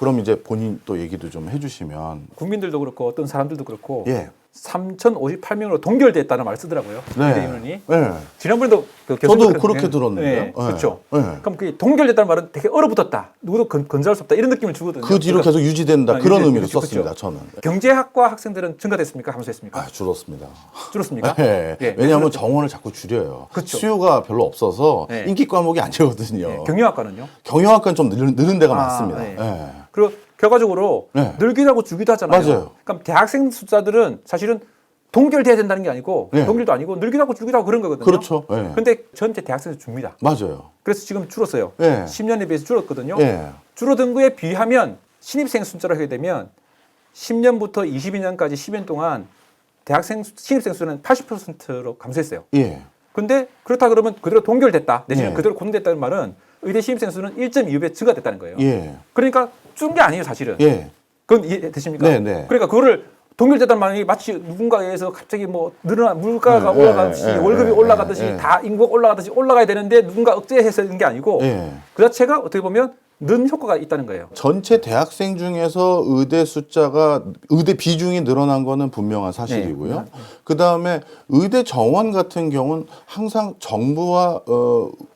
그럼 이제 본인 또 얘기도 좀 해주시면. 국민들도 그렇고 어떤 사람들도 그렇고 예. 3,058명으로 동결됐다는 말을 쓰더라고요. 네. 대의원이. 네. 지난번에도 그 저도 그렇게 들었는데요. 네. 그렇죠. 네. 그럼 그게 동결됐다는 말은 되게 얼어붙었다. 누구도 건설할 수 없다. 이런 느낌을 주거든요. 그 뒤로 그러니까 계속 유지된다. 그런 의미로 그렇죠. 썼습니다. 저는. 경제학과 학생들은 증가됐습니까? 감소했습니까? 줄었습니다. 줄었습니까? 네. 예. 왜냐하면 정원을 자꾸 줄여요. 그렇죠. 수요가 별로 없어서 네. 인기 과목이 안 되거든요. 네. 경영학과는요? 경영학과는 좀 느는 데가 많습니다. 네. 네. 그리고 결과적으로 네. 늘기도 하고 줄기도 하잖아요. 맞아요. 그럼 대학생 숫자들은 사실은 동결돼야 된다는 게 아니고 네. 동결도 아니고 늘기도 하고 줄기도 하고 그런 거거든요. 그렇죠. 네. 근데 전체 대학생 수 줍니다. 맞아요. 그래서 지금 줄었어요. 네. 10년에 비해서 줄었거든요. 네. 줄어든 거에 비하면 신입생 숫자로 하게 되면 10년부터 22년까지 10년 동안 대학생 신입생 수는 80%로 감소했어요. 예. 근데 그렇다 그러면 그대로 동결됐다. 내지는 네. 그대로 고정됐다는 말은 의대 신입생 수는 1.25배 증가됐다는 거예요. 예. 그러니까 준 게 아니에요, 사실은. 예. 그건 이해되십니까? 네, 네. 그러니까 그거를 동결됐다는 말이 마치 누군가에 의해서 갑자기 뭐 늘어난 물가가 네, 올라가듯이 네, 월급이 네, 올라가듯이 네. 다 인구가 올라가듯이 올라가야 되는데 누군가 억제해서 하는 게 아니고 예. 그 자체가 어떻게 보면 는 효과가 있다는 거예요. 전체 대학생 중에서 의대 비중이 늘어난 거는 분명한 사실이고요. 네. 그다음에 의대 정원 같은 경우는 항상 정부와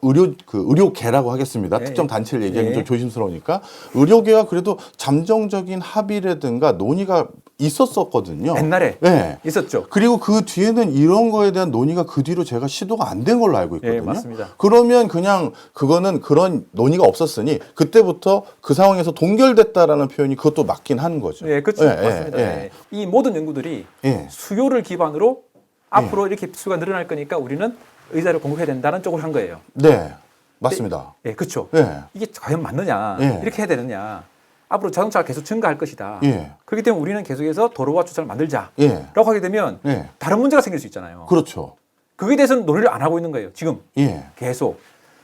의료계라고 하겠습니다. 네. 특정 단체를 얘기하기 네. 좀 조심스러우니까 의료계와 그래도 잠정적인 합의라든가 논의가 있었었거든요. 옛날에 네. 있었죠. 그리고 그 뒤에는 이런 거에 대한 논의가 그 뒤로 제가 시도가 안 된 걸로 알고 있거든요. 예, 맞습니다. 그러면 그냥 그거는 그런 논의가 없었으니 그때부터 그 상황에서 동결됐다라는 표현이 그것도 맞긴 한 거죠. 예, 그렇죠. 예, 맞습니다. 예, 예. 이 모든 연구들이 예. 수요를 기반으로 앞으로 이렇게 수가 늘어날 거니까 우리는 의사를 공급해야 된다는 쪽으로 한 거예요. 네, 맞습니다. 예, 그렇죠. 예. 이게 과연 맞느냐? 예. 이렇게 해야 되느냐? 앞으로 자동차가 계속 증가할 것이다. 예. 그렇기 때문에 우리는 계속해서 도로와 주차를 만들자라고 예. 하게 되면 예. 다른 문제가 생길 수 있잖아요. 그렇죠. 그거에 대해서는 논의를 안 하고 있는 거예요. 지금 예. 계속.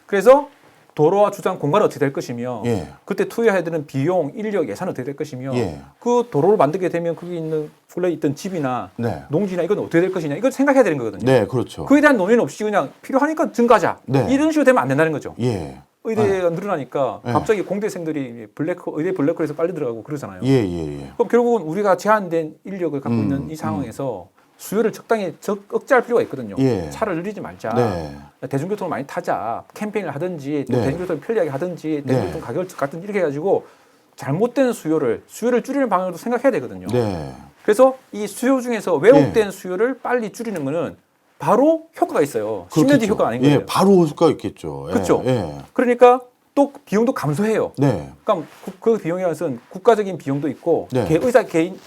그래서 도로와 주차장 공간은 어떻게 될 것이며 예. 그때 투여해야 되는 비용, 인력, 예산은 어떻게 될 것이며 예. 그 도로를 만들게 되면 거기 있는 원래 있던 집이나 네. 농지나 이건 어떻게 될 것이냐 이걸 생각해야 되는 거거든요. 네, 그렇죠. 그에 대한 논의는 없이 그냥 필요하니까 증가하자. 네. 이런 식으로 되면 안 된다는 거죠. 예. 의대가 늘어나니까 네. 갑자기 공대생들이 의대 블랙홀에서 빨리 들어가고 그러잖아요. 예, 예, 예. 그럼 결국은 우리가 제한된 인력을 갖고 있는 이 상황에서 수요를 적당히 억제할 필요가 있거든요. 예. 차를 늘리지 말자. 네. 대중교통을 많이 타자. 캠페인을 하든지 또 네. 대중교통을 편리하게 하든지 네. 대중교통 가격을 같은 이렇게 해가지고 잘못된 수요를 줄이는 방향으로 생각해야 되거든요. 네. 그래서 이 수요 중에서 왜곡된 수요를 빨리 줄이는 거는 바로 효과가 있어요. 10년 뒤 그렇겠죠. 효과가 아닌 거예요. 예, 바로 효과가 있겠죠. 예, 그렇죠. 예. 그러니까 또 비용도 감소해요. 네. 그러니까 그 비용에 관해서는 국가적인 비용도 있고 네.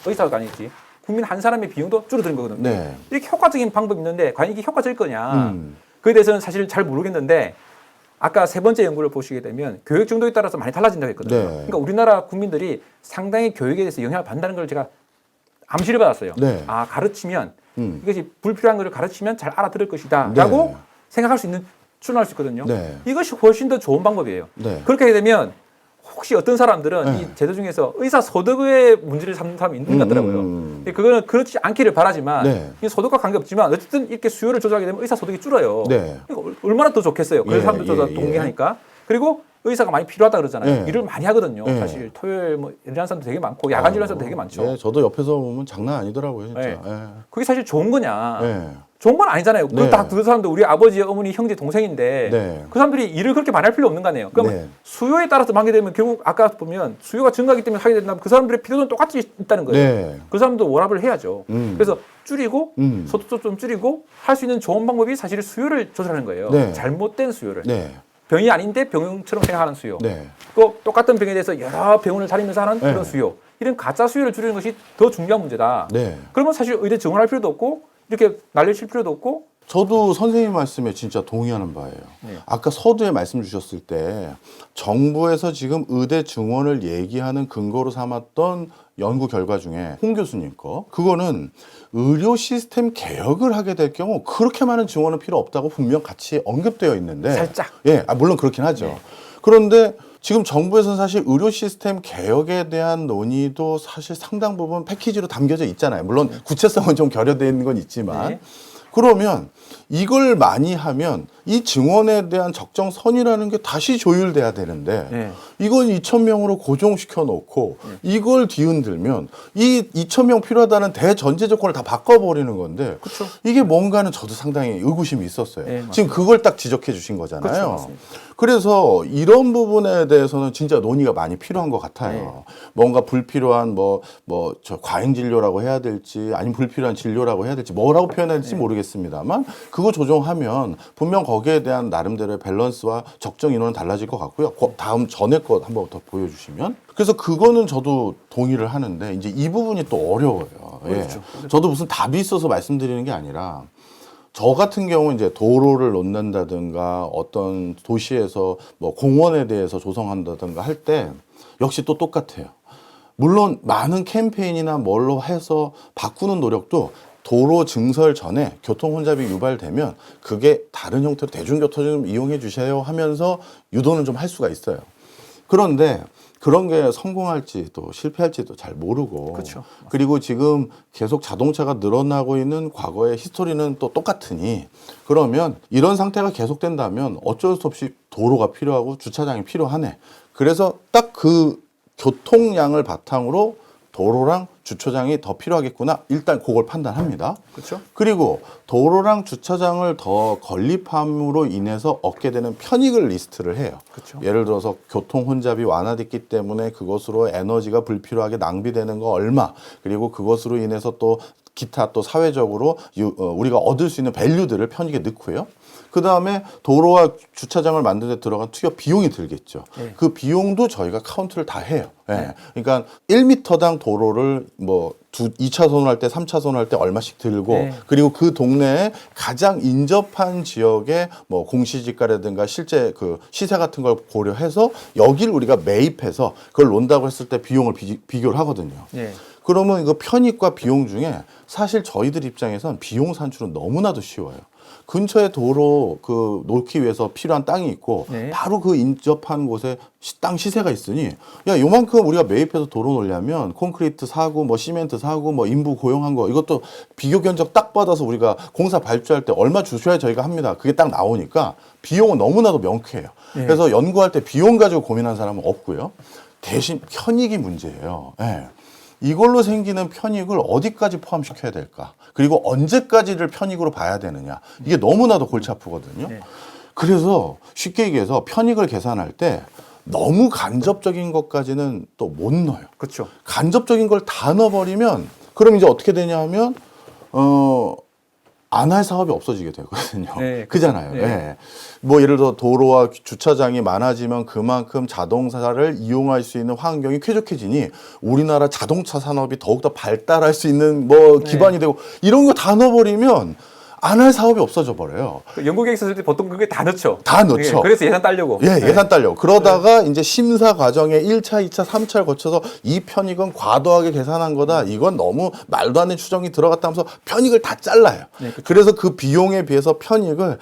의사가 아니지 국민 한 사람의 비용도 줄어드는 거거든요. 네. 이렇게 효과적인 방법이 있는데 과연 이게 효과적일 거냐? 그에 대해서는 사실 잘 모르겠는데 아까 세 번째 연구를 보시게 되면 교육 정도에 따라서 많이 달라진다고 했거든요. 네. 그러니까 우리나라 국민들이 상당히 교육에 대해서 영향을 받는다는 걸 제가 암시를 받았어요. 네. 아, 가르치면 이것이 불필요한 것을 가르치면 잘 알아들을 것이다 네. 라고 생각할 수 있는 추론할 수 있거든요. 네. 이것이 훨씬 더 좋은 방법이에요. 네. 그렇게 하게 되면 혹시 어떤 사람들은 네. 이 제도 중에서 의사 소득의 문제를 삼는 사람이 있는 것 같더라고요. 근데 그거는 그렇지 않기를 바라지만 네. 이 소득과 관계없지만 어쨌든 이렇게 수요를 조절하게 되면 의사 소득이 줄어요. 네. 그러니까 얼마나 더 좋겠어요. 그래서 예, 사람들도 예, 동의하니까. 그리고 의사가 많이 필요하다 그러잖아요. 예. 일을 많이 하거든요. 예. 사실 토요일 뭐 일하는 사람도 되게 많고 야간 진료하는 사람도 되게 많죠. 예, 저도 옆에서 보면 장난 아니더라고요, 진짜. 예. 예. 그게 사실 좋은 거냐? 예. 좋은 건 아니잖아요. 네. 그 사람도 우리 아버지, 어머니, 형제, 동생인데 네. 그 사람들이 일을 그렇게 많이 할 필요 없는 거 아니에요. 그러면 네. 수요에 따라서 하게 되면 결국 아까 보면 수요가 증가하기 때문에 하게 된다면 그 사람들의 필요는 똑같이 있다는 거예요. 네. 그 사람도 워랍을 해야죠. 그래서 줄이고 소득도 좀 줄이고 할 수 있는 좋은 방법이 사실 수요를 조절하는 거예요. 네. 잘못된 수요를. 네. 병이 아닌데 병처럼 생각하는 수요. 네. 또 똑같은 병에 대해서 여러 병원을 다니면서 하는 네. 그런 수요. 이런 가짜 수요를 줄이는 것이 더 중요한 문제다. 네. 그러면 사실 의대 정원할 필요도 없고 이렇게 난리칠 필요도 없고 저도 선생님 말씀에 진짜 동의하는 바예요. 네. 아까 서두에 말씀 주셨을 때 정부에서 지금 의대 증원을 얘기하는 근거로 삼았던 연구 결과 중에 홍 교수님 거 그거는 의료 시스템 개혁을 하게 될 경우 그렇게 많은 증원은 필요 없다고 분명 같이 언급되어 있는데 살짝. 예, 물론 그렇긴 하죠. 네. 그런데 지금 정부에서는 사실 의료 시스템 개혁에 대한 논의도 사실 상당 부분 패키지로 담겨져 있잖아요. 물론 구체성은 좀 결여되어 있는 건 있지만 네. 그러면 이걸 많이 하면 이 증원에 대한 적정선이라는 게 다시 조율돼야 되는데 네. 이건 2,000명으로 고정시켜 놓고 이걸 뒤흔들면 이 2,000명 필요하다는 대전제 조건을 다 바꿔버리는 건데 그쵸. 이게 뭔가는 저도 상당히 의구심이 있었어요. 네, 지금 그걸 딱 지적해 주신 거잖아요. 그쵸, 맞습니다. 그래서 이런 부분에 대해서는 진짜 논의가 많이 필요한 것 같아요. 뭔가 불필요한 저 과잉 진료라고 해야 될지 아니면 불필요한 진료라고 해야 될지 뭐라고 표현해야 될지 모르겠습니다만 그거 조정하면 분명 거기에 대한 나름대로의 밸런스와 적정 인원은 달라질 것 같고요. 다음 전에 것 한번 더 보여주시면. 그래서 그거는 저도 동의를 하는데 이제 이 부분이 또 어려워요. 그렇죠. 저도 무슨 답이 있어서 말씀드리는 게 아니라 저 같은 경우 이제 도로를 놓는다든가 어떤 도시에서 뭐 공원에 대해서 조성한다든가 할 때 역시 또 똑같아요. 물론 많은 캠페인이나 뭘로 해서 바꾸는 노력도 도로 증설 전에 교통 혼잡이 유발되면 그게 다른 형태로 대중교통을 좀 이용해 주세요 하면서 유도는 좀 할 수가 있어요. 그런데 그런 게 성공할지 또 실패할지도 잘 모르고 그렇죠. 그리고 지금 계속 자동차가 늘어나고 있는 과거의 히스토리는 또 똑같으니 그러면 이런 상태가 계속된다면 어쩔 수 없이 도로가 필요하고 주차장이 필요하네. 그래서 딱 그 교통량을 바탕으로 도로랑 주차장이 더 필요하겠구나. 일단 그걸 판단합니다. 그렇죠. 그리고 도로랑 주차장을 더 건립함으로 인해서 얻게 되는 편익을 리스트를 해요. 그렇죠. 예를 들어서 교통 혼잡이 완화됐기 때문에 그것으로 에너지가 불필요하게 낭비되는 거 얼마, 그리고 그것으로 인해서 또 기타 또 사회적으로 우리가 얻을 수 있는 밸류들을 편익에 넣고요. 그 다음에 도로와 주차장을 만드는 데 들어간 투여 비용이 들겠죠. 네. 그 비용도 저희가 카운트를 다 해요. 네. 그러니까 1m당 도로를 뭐 2차선을 할 때, 3차선을 할 때 얼마씩 들고 네. 그리고 그 동네에 가장 인접한 지역에 뭐 공시지가라든가 실제 그 시세 같은 걸 고려해서 여기를 우리가 매입해서 그걸 논다고 했을 때 비용을 비교를 하거든요. 네. 그러면 이거 편익과 비용 중에 사실 저희들 입장에선 비용 산출은 너무나도 쉬워요. 근처에 도로 그 놓기 위해서 필요한 땅이 있고 네. 바로 그 인접한 곳에 땅 시세가 있으니 야 요만큼 우리가 매입해서 도로 놓으려면 콘크리트 사고 뭐 시멘트 사고 뭐 인부 고용한 거 이것도 비교 견적 딱 받아서 우리가 공사 발주할 때 얼마 주셔야 저희가 합니다. 그게 딱 나오니까 비용은 너무나도 명쾌해요. 네. 그래서 연구할 때 비용 가지고 고민한 사람은 없고요. 대신 편익이 문제예요. 예. 이걸로 생기는 편익을 어디까지 포함시켜야 될까? 그리고 언제까지를 편익으로 봐야 되느냐? 이게 너무나도 골치 아프거든요. 네. 그래서 쉽게 얘기해서 편익을 계산할 때 너무 간접적인 것까지는 또 못 넣어요. 그렇죠. 간접적인 걸 다 넣어버리면 그럼 이제 어떻게 되냐 하면 안 할 사업이 없어지게 되거든요. 네, 그잖아요. 네. 예. 뭐 예를 들어 도로와 주차장이 많아지면 그만큼 자동차를 이용할 수 있는 환경이 쾌적해지니 우리나라 자동차 산업이 더욱더 발달할 수 있는 뭐 기반이 되고 이런 거 다 넣어버리면 안 할 사업이 없어져 버려요. 연구계획 썼을 때 보통 그게 다 넣죠. 다 넣죠. 네, 그래서 예산 따려고. 예, 예산 딸려. 그러다가 이제 심사 과정에 1차, 2차, 3차를 거쳐서 이 편익은 과도하게 계산한 거다. 이건 너무 말도 안 되는 추정이 들어갔다 하면서 편익을 다 잘라요. 네, 그렇죠. 그래서 그 비용에 비해서 편익을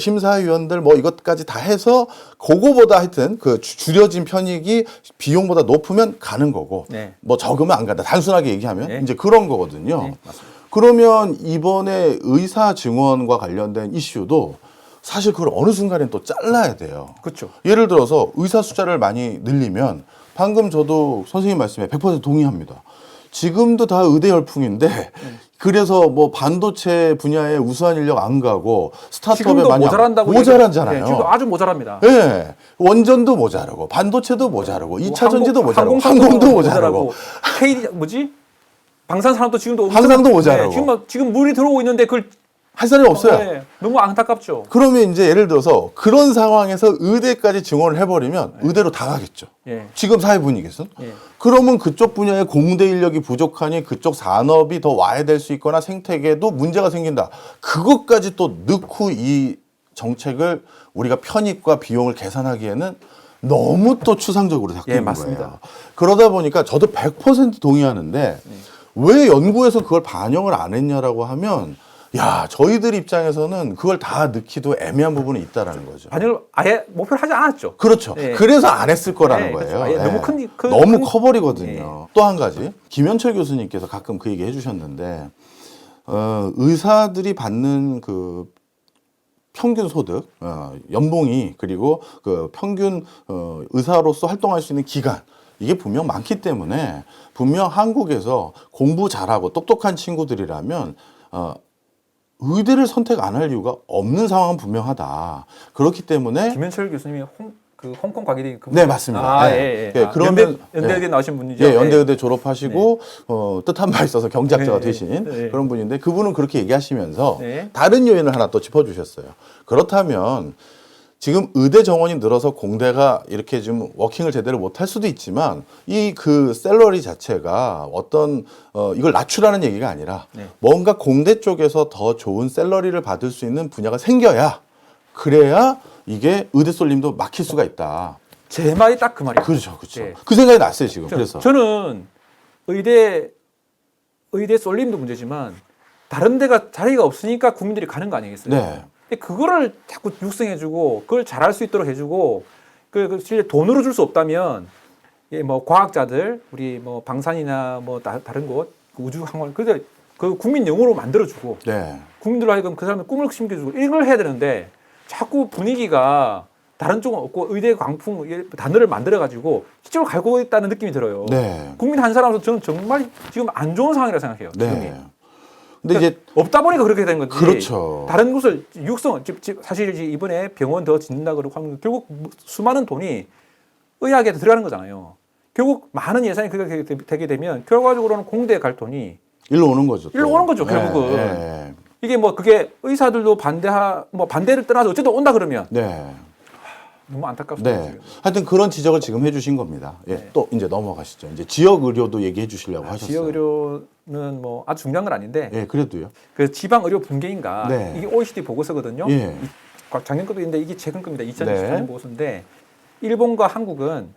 심사위원들 뭐 이것까지 다 해서 그거보다 하여튼 그 줄여진 편익이 비용보다 높으면 가는 거고 네. 뭐 적으면 안 간다. 단순하게 얘기하면 네. 이제 그런 거거든요. 네, 맞습니다. 그러면 이번에 의사 증원과 관련된 이슈도 사실 그걸 어느 순간엔 또 잘라야 돼요. 그렇죠. 예를 들어서 의사 숫자를 많이 늘리면 방금 저도 선생님 말씀에 100% 동의합니다. 지금도 다 의대 열풍인데 그래서 뭐 반도체 분야에 우수한 인력 안 가고 스타트업에 지금도 많이 모자란다고 모자란잖아요. 네, 지금 아주 모자랍니다. 예. 원전도 모자라고 반도체도 모자라고 2차 전지도 모자라고 항공도 항공도 모자라고 KD 뭐지? 방산 산업도 지금도 방산도 모자라고. 지금 물이 들어오고 있는데 그걸 할 사람이 없어요. 네, 너무 안타깝죠. 그러면 이제 예를 들어서 그런 상황에서 의대까지 증원을 해버리면 의대로 다 가겠죠. 예. 지금 사회 분위기에서는. 예. 그러면 그쪽 분야의 공대 인력이 부족하니 그쪽 산업이 더 와야 될 수 있거나 생태계에도 문제가 생긴다. 그것까지 또 넣고 이 정책을 우리가 편익과 비용을 계산하기에는 너무 또 추상적으로 잡히는 예, 맞습니다. 거예요. 그러다 보니까 저도 100% 동의하는데 왜 연구에서 그걸 반영을 안 했냐라고 하면 야, 저희들 입장에서는 그걸 다 넣기도 애매한 부분이 있다라는 거죠. 반영을 아예 목표를 하지 않았죠. 그렇죠. 예. 그래서 안 했을 거라는 네, 거예요. 그렇죠. 아예 예. 너무 너무 큰- 커버리거든요. 또 한 가지. 김현철 교수님께서 가끔 그 얘기 해주셨는데, 의사들이 받는 그 평균 소득, 연봉이 그리고 그 평균 의사로서 활동할 수 있는 기간 이게 분명 많기 때문에 분명 한국에서 공부 잘하고 똑똑한 친구들이라면 의대를 선택 안 할 이유가 없는 상황은 분명하다. 그렇기 때문에 김현철 교수님이 그 홍콩 과기대 네 맞습니다. 예. 예, 그러면 연대의대 나오신 분이죠. 예, 연대의대 졸업하시고 뜻한 바 있어서 경제학자가 네, 되신 네. 그런 분인데 그분은 그렇게 얘기하시면서 네. 다른 요인을 하나 또 짚어주셨어요. 그렇다면 지금 의대 정원이 늘어서 공대가 이렇게 좀 워킹을 제대로 못할 수도 있지만 이 그 샐러리 자체가 어떤 이걸 낮추라는 얘기가 아니라 네. 뭔가 공대 쪽에서 더 좋은 샐러리를 받을 수 있는 분야가 생겨야 그래야 이게 의대 쏠림도 막힐 수가 있다. 제 말이 딱 그 말이에요. 그렇죠, 그렇죠. 네. 그 생각이 났어요 지금. 그래서 저는 의대 쏠림도 문제지만 다른 데가 자리가 없으니까 국민들이 가는 거 아니겠어요? 네. 근데 그거를 자꾸 육성해주고 그걸 잘할 수 있도록 해주고 그 실제 돈으로 줄 수 없다면 예, 뭐 과학자들 우리 뭐 방산이나 뭐 다른 곳 우주 항공 그 국민 영어로 만들어주고 네. 국민들로 하여금 그 사람의 꿈을 심겨주고 이걸 해야 되는데 자꾸 분위기가 다른 쪽은 없고 의대 광풍 단어를 만들어가지고 이쪽으로 가고 있다는 느낌이 들어요. 네. 국민 한 사람으로서 저는 정말 지금 안 좋은 상황이라고 생각해요. 지금이. 네. 근데 이제 없다 보니까 그렇게 된 건지. 그렇죠. 다른 곳을 사실 이번에 병원 더 짓는다 그러고 하면 결국 수많은 돈이 의학에 들어가는 거잖아요. 결국 많은 예산이 그렇게 되게 되면 결과적으로는 공대에 갈 돈이 일로 오는 거죠. 또. 일로 오는 거죠, 결국은. 네. 이게 뭐 그게 의사들도 반대를 떠나서 어쨌든 온다 그러면 네. 너무 안타깝습니다. 네. 지금. 하여튼 그런 지적을 지금 해주신 겁니다. 예. 네. 또 이제 넘어가시죠. 이제 지역 의료도 얘기해 주시려고 하셨어요. 지역 의료는 뭐 아주 중요한 건 아닌데 예, 그래도요. 그 지방 의료 붕괴인가 네. 이게 OECD 보고서거든요. 예. 작년 것도 있는데 이게 최근 겁니다. 2024년 네. 보고서인데 일본과 한국은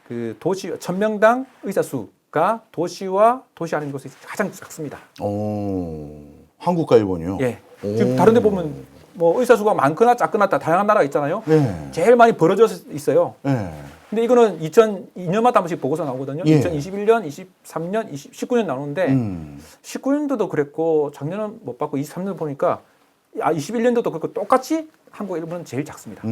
그 도시 1000명당 의사 수가 도시와 도시 아닌 곳이 가장 작습니다. 한국과 일본이요. 예. 오. 지금 다른 데 보면 뭐 의사 수가 많거나 작거나 다양한 나라가 있잖아요. 네. 제일 많이 벌어져 있어요. 네. 근데 이거는 2002년마다 한 번씩 보고서 나오거든요. 예. 2021년, 23년, 19년 나오는데 19년도도 그랬고 작년은 못 받고 23년 보니까 21년도도 그렇고 똑같이 한국, 일본은 제일 작습니다.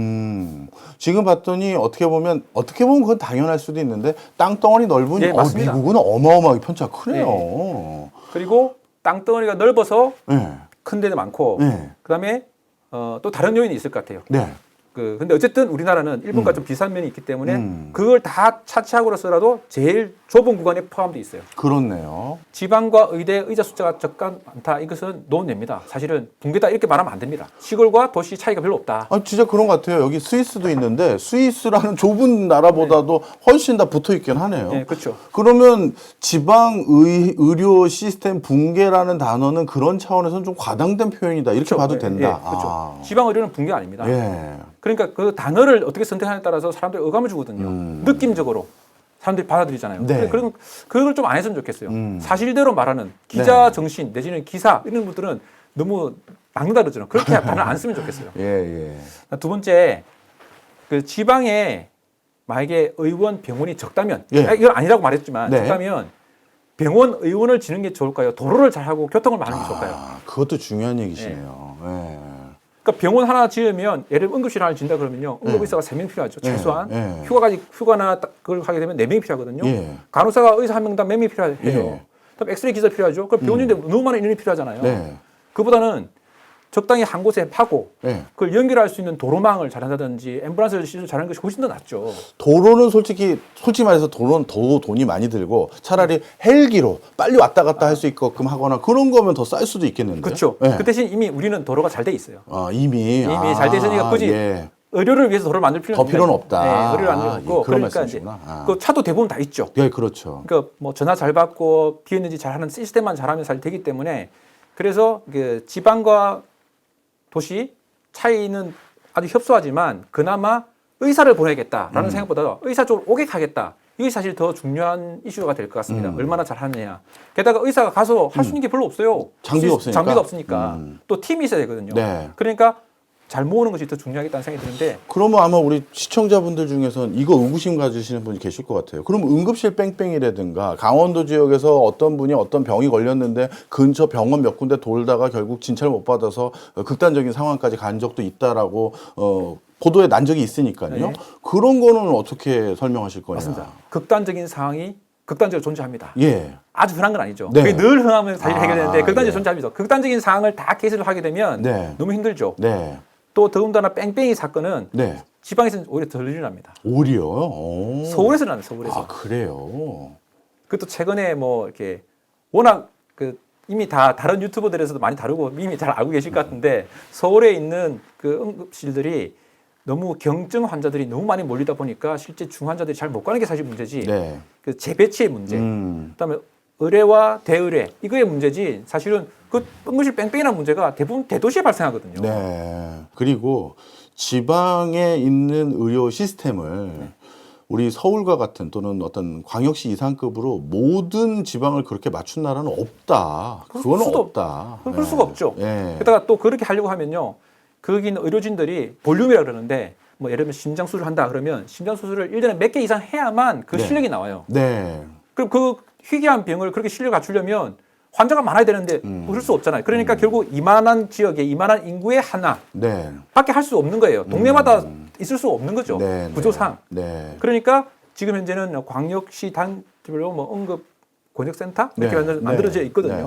지금 봤더니 어떻게 보면 그건 당연할 수도 있는데 땅덩어리 넓은 예, 맞습니다. 미국은 어마어마하게 편차가 크네요. 그리고 땅덩어리가 넓어서 네. 큰 데도 많고 네. 그다음에 또 다른 요인이 있을 것 같아요. 네. 근데 어쨌든 우리나라는 일본과 좀 비슷한 면이 있기 때문에 음. 그걸 다 차치하고서라도 제일 좁은 구간에 포함되어 있어요. 그렇네요. 지방과 의대 의자 숫자가 적간 많다. 이것은 논외입니다. 사실은 붕괴다 이렇게 말하면 안 됩니다. 시골과 도시 차이가 별로 없다. 진짜 그런 것 같아요. 여기 스위스도 있는데 스위스라는 좁은 나라보다도 훨씬 다 붙어 있긴 하네요. 네, 그렇죠. 그러면 지방 의료 시스템 붕괴라는 단어는 그런 차원에서는 좀 과장된 표현이다. 이렇게 그렇죠. 봐도 예, 된다. 예, 그렇죠. 지방 의료는 붕괴 아닙니다. 예. 그러니까 그 단어를 어떻게 선택하냐에 따라서 사람들이 어감을 주거든요. 느낌적으로 사람들이 받아들이잖아요. 네. 그런 그걸 좀 안 했으면 좋겠어요. 사실대로 말하는 기자 정신 내지는 기사 이런 분들은 너무 막는다 그러잖아요. 그렇게 단어를 안 쓰면 좋겠어요. 예, 예. 두 번째, 그 지방에 만약에 의원 병원이 적다면 예. 이건 아니라고 말했지만 네. 적다면 병원 의원을 지는 게 좋을까요? 도로를 잘하고 교통을 많은 게 좋을까요? 그것도 중요한 얘기시네요. 예. 그러니까 병원 하나 지으면 예를 들어 응급실 하나 진다 그러면요. 응급의사가 3명 필요하죠. 최소한. 예. 휴가나 그걸 하게 되면 4명이 필요하거든요. 예. 간호사가 의사 1명당 몇 명이 필요해요. 예. 그다음에 엑스레이 기사 필요하죠. 그럼 병원인데 너무 많은 인원이 필요하잖아요. 네. 그보다는 적당히 한 곳에 파고 예. 그걸 연결할 수 있는 도로망을 잘한다든지 앰뷸런스 시설 잘하는 것이 훨씬 더 낫죠. 도로는 솔직히 말해서 도로는 더 돈이 많이 들고 차라리 헬기로 빨리 왔다 갔다 할 수 있게끔 하거나 그런 거면 더 쌀 수도 있겠는데. 그렇죠. 예. 그 대신 이미 우리는 도로가 잘 돼 있어요. 이미 잘 돼 있으니까 굳이 예. 의료를 위해서 도로를 만들 필요는 더 필요는 없다. 네, 의료를 안 들고 그런 그러니까 이제 말씀이시구나. 그 차도 대부분 다 있죠. 예, 그렇죠. 그러니까 뭐 전화 잘 받고 비엔지 잘하는 시스템만 잘하면 잘 되기 때문에 그래서 그 지방과 도시 차이는 아주 협소하지만 그나마 의사를 보내겠다라는 생각보다 의사 쪽으로 오게하겠다. 이게 사실 더 중요한 이슈가 될 것 같습니다. 얼마나 잘하느냐. 게다가 의사가 가서 할 수 있는 게 별로 없어요. 장비가 없으니까. 장비가 없으니까. 또 팀이 있어야 되거든요. 네. 그러니까 잘 모으는 것이 더 중요하겠다는 생각이 드는데 그러면 아마 우리 시청자분들 중에서는 이거 의구심 가지시는 분이 계실 것 같아요. 그럼 응급실 뺑뺑이라든가 강원도 지역에서 어떤 분이 어떤 병이 걸렸는데 근처 병원 몇 군데 돌다가 결국 진찰 못 받아서 극단적인 상황까지 간 적도 있다라고 보도에 난 적이 있으니까요. 네. 그런 거는 어떻게 설명하실 거냐. 맞습니다. 극단적인 상황이 극단적으로 존재합니다. 예. 아주 흔한 건 아니죠. 네. 그게 늘 흔하면 사실 해결되는데 극단적인 예. 존재합니다. 극단적인 상황을 다 케이스를 하게 되면 네. 너무 힘들죠. 네. 또 더군다나 뺑뺑이 사건은 네. 지방에서는 오히려 덜 일어납니다. 오히려. 오. 서울에서 나는 서울에서. 아, 그래요. 그것도 최근에 뭐 이렇게 워낙 그 이미 다 다른 유튜버들에서도 많이 다루고 이미 잘 알고 계실 것 같은데 서울에 있는 그 응급실들이 너무 경증 환자들이 너무 많이 몰리다 보니까 실제 중환자들이 잘 못 가는 게 사실 문제지. 네. 그 재배치의 문제. 음. 그다음에 의뢰와 대의뢰 이거의 문제지. 사실은 그 응급실 뺑뺑이라는 문제가 대부분 대도시에 발생하거든요. 네. 그리고 지방에 있는 의료 시스템을 우리 서울과 같은 또는 어떤 광역시 이상급으로 모든 지방을 그렇게 맞춘 나라는 없다. 그거는 수도 없다. 그럴 수가 없죠. 예. 게다가 또 그렇게 하려고 하면요. 거기 있는 의료진들이 볼륨이라 그러는데 뭐 예를 들면 심장 수술을 한다 그러면 심장 수술을 1년에 몇 개 이상 해야만 그 네. 실력이 나와요. 네. 그럼 그 희귀한 병을 그렇게 실력을 갖추려면 환자가 많아야 되는데 그럴 수 없잖아요. 그러니까 결국 이만한 지역에 이만한 인구의 하나 네. 밖에 할 수 없는 거예요. 동네마다 있을 수 없는 거죠. 네. 구조상. 네. 그러니까 지금 현재는 광역시 단지별로 뭐 응급 권역센터 이렇게 네. 만들어져 네. 있거든요. 네.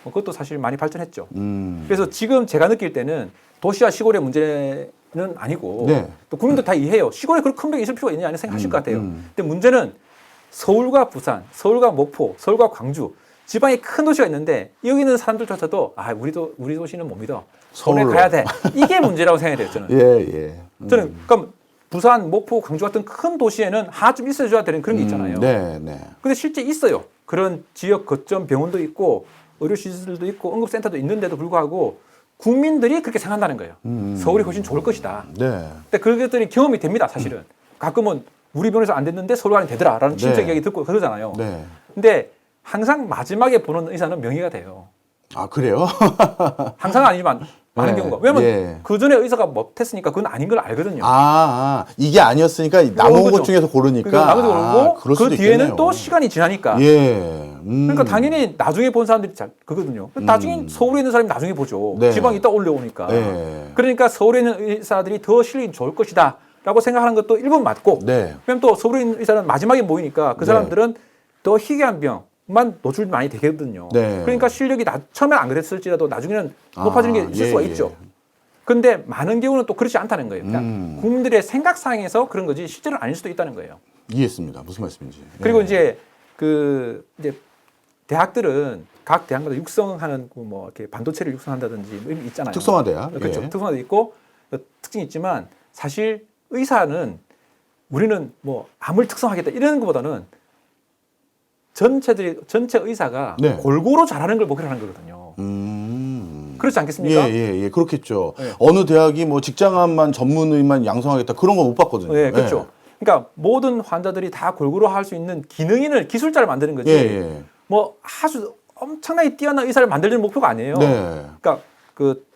뭐 그것도 사실 많이 발전했죠. 그래서 그래서 지금 제가 느낄 때는 도시와 시골의 문제는 아니고 네. 또 국민도 다 이해해요. 시골에 그렇게 큰 병이 있을 필요가 있느냐 생각하실 것 같아요. 근데 문제는 서울과 부산, 서울과 목포, 서울과 광주 지방에 큰 도시가 있는데 여기 있는 사람들조차도 아 우리 도시는 못 믿어. 서울에 서울로. 가야 돼. 이게 문제라고 생각이 돼요. 저는. 예, 예. 저는 그럼 부산, 목포, 광주 같은 큰 도시에는 하나 좀 있어줘야 되는 그런 게 있잖아요. 네, 네. 근데 실제 있어요. 그런 지역 거점 병원도 있고 의료시설도 있고 응급센터도 있는데도 불구하고 국민들이 그렇게 생각한다는 거예요. 서울이 훨씬 좋을 것이다. 네. 근데 그것들이 경험이 됩니다. 사실은. 가끔은 우리 병원에서 안 됐는데 서울 안에 되더라라는 친척 네. 이야기 듣고 그러잖아요. 네. 근데 항상 마지막에 보는 의사는 명의가 돼요. 아, 그래요? 항상 아니지만 많은 네. 경우가. 왜냐면 예. 그 전에 의사가 못했으니까 그건 아닌 걸 알거든요. 이게 아니었으니까 남은 거죠. 것 중에서 고르니까. 그러니까 나머지 고르고 그럴 그 수도 뒤에는 있겠네요. 또 시간이 지나니까. 예. 그러니까 당연히 나중에 본 사람들이 잘 그거든요. 나중에 서울에 있는 사람이 나중에 보죠. 네. 지방이 있다 올려오니까. 네. 그러니까 서울에 있는 의사들이 더 실력이 좋을 것이다라고 생각하는 것도 일본 맞고. 네. 왜냐면 또 서울에 있는 의사는 마지막에 모이니까 그 네. 사람들은 더 희귀한 병만 노출 많이 되거든요. 네. 그러니까 실력이 처음엔 안 그랬을지라도 나중에는 높아지는 게 있을 예, 수가 예. 있죠. 근데 많은 경우는 또 그렇지 않다는 거예요. 그러니까 국민들의 생각상에서 그런 거지 실제로는 아닐 수도 있다는 거예요. 이해했습니다. 무슨 말씀인지. 그리고 예. 이제 대학들은 각 대학마다 육성하는 뭐 이렇게 반도체를 육성한다든지 뭐 이런 게 있잖아요. 특성화대학. 그렇죠. 예. 특성화도 있고 특징이 있지만 사실 의사는 우리는 뭐 아무리 특성하겠다 이런 것보다는 전체 의사가 네. 골고루 잘하는 걸 목표로 하는 거거든요. 그렇지 않겠습니까? 예, 그렇겠죠. 네. 어느 대학이 뭐 직장암만 전문의만 양성하겠다 그런 거 못 봤거든요. 네, 그렇죠. 그러니까 모든 환자들이 다 골고루 할 수 있는 기능인을 기술자를 만드는 거지. 예. 뭐 아주 엄청나게 뛰어난 의사를 만들는 목표가 아니에요. 네. 그러니까 그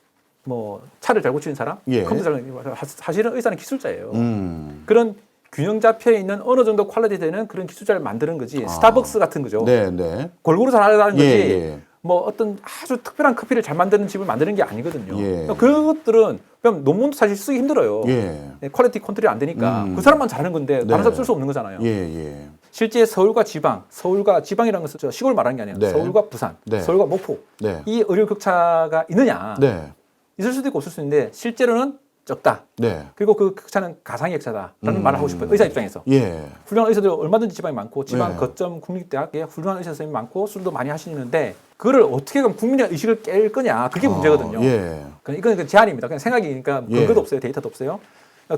뭐 차를 잘 고치는 사람, 예. 컴퓨터 잘 사실은 의사는 기술자예요. 음. 그런 균형 잡혀 있는 어느 정도 퀄리티 되는 그런 기술자를 만드는 거지. 스타벅스 같은 거죠. 네, 네. 골고루 잘하는 거지. 예. 뭐 어떤 아주 특별한 커피를 잘 만드는 집을 만드는 게 아니거든요. 예. 그러니까 그것들은 그럼 논문도 사실 쓰기 힘들어요. 예. 네, 퀄리티 컨트롤이 안 되니까 그 사람만 잘하는 건데 네. 다른 사람 쓸 수 없는 거잖아요. 예. 실제 서울과 지방이라는 것은 시골 말하는 게 아니에요. 네. 서울과 부산, 네. 서울과 목포 네. 이 의료 격차가 있느냐? 네. 있을 수도 있고 없을 수도 있는데 실제로는 적다. 네. 그리고 그 격차는 가상의 격차다라는 말을 하고 싶어요. 의사 입장에서. 예. 훌륭한 의사들 얼마든지 지방에 많고 지방 네. 거점 국립대학에 훌륭한 의사 선생님이 많고 술도 많이 하시는데 그거를 어떻게 하면 국민의 의식을 깰 거냐 그게 문제거든요. 예. 그러니까 이건 제안입니다. 그냥 생각이니까 예. 근거도 없어요. 데이터도 없어요.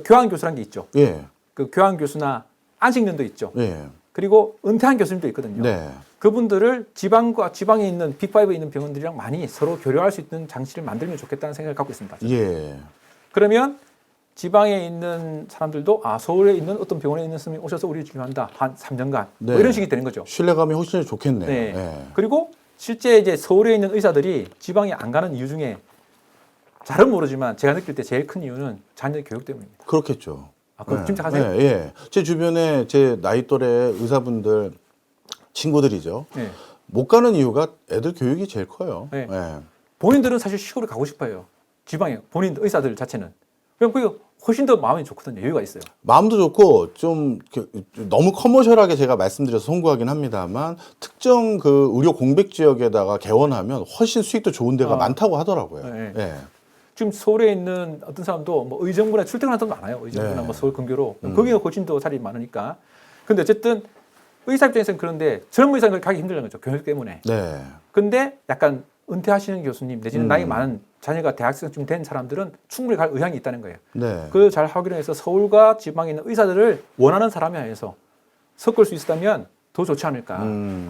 교환 교수라는 게 있죠. 예. 그 교환 교수나 안식년도 있죠. 예. 그리고 은퇴한 교수님도 있거든요. 네. 그분들을 지방에 있는 빅5에 있는 병원들이랑 많이 서로 교류할 수 있는 장치를 만들면 좋겠다는 생각을 갖고 있습니다. 예. 그러면 지방에 있는 사람들도 서울에 있는 어떤 병원에 있는 선생님이 오셔서 우리 진료한다. 한 3년간. 네. 뭐 이런 식이 되는 거죠. 신뢰감이 훨씬 좋겠네요. 네. 예. 그리고 실제 이제 서울에 있는 의사들이 지방에 안 가는 이유 중에 잘은 모르지만 제가 느낄 때 제일 큰 이유는 자녀 교육 때문입니다. 그렇겠죠. 그거 짐작하세요? 네, 예. 제 주변에 제 나이 또래 의사분들 친구들이죠. 네. 못 가는 이유가 애들 교육이 제일 커요. 네. 예. 본인들은 사실 시골에 가고 싶어요. 지방에 본인 의사들 자체는. 그럼 그게 훨씬 더 마음이 좋거든요. 여유가 있어요. 마음도 좋고 좀 너무 커머셜하게 제가 말씀드려서 송구하긴 합니다만 특정 그 의료 공백 지역에다가 개원하면 훨씬 수익도 좋은 데가 많다고 하더라고요. 네. 예. 지금 서울에 있는 어떤 사람도 뭐 의정부나 출퇴근하는 사람도 많아요. 의정부나 네. 뭐 서울 근교로. 거기가 훨씬 더 살이 많으니까. 근데 어쨌든 의사 입장에서는 그런데 젊은 의사는 가기 힘들다는 거죠. 교육 때문에. 네. 근데 약간 은퇴하시는 교수님 내지는 나이 음. 많은 자녀가 대학생쯤 된 사람들은 충분히 갈 의향이 있다는 거예요. 네. 그걸 잘 확인해서 서울과 지방에 있는 의사들을 원하는 사람에 의해서 섞을 수 있다면 더 좋지 않을까.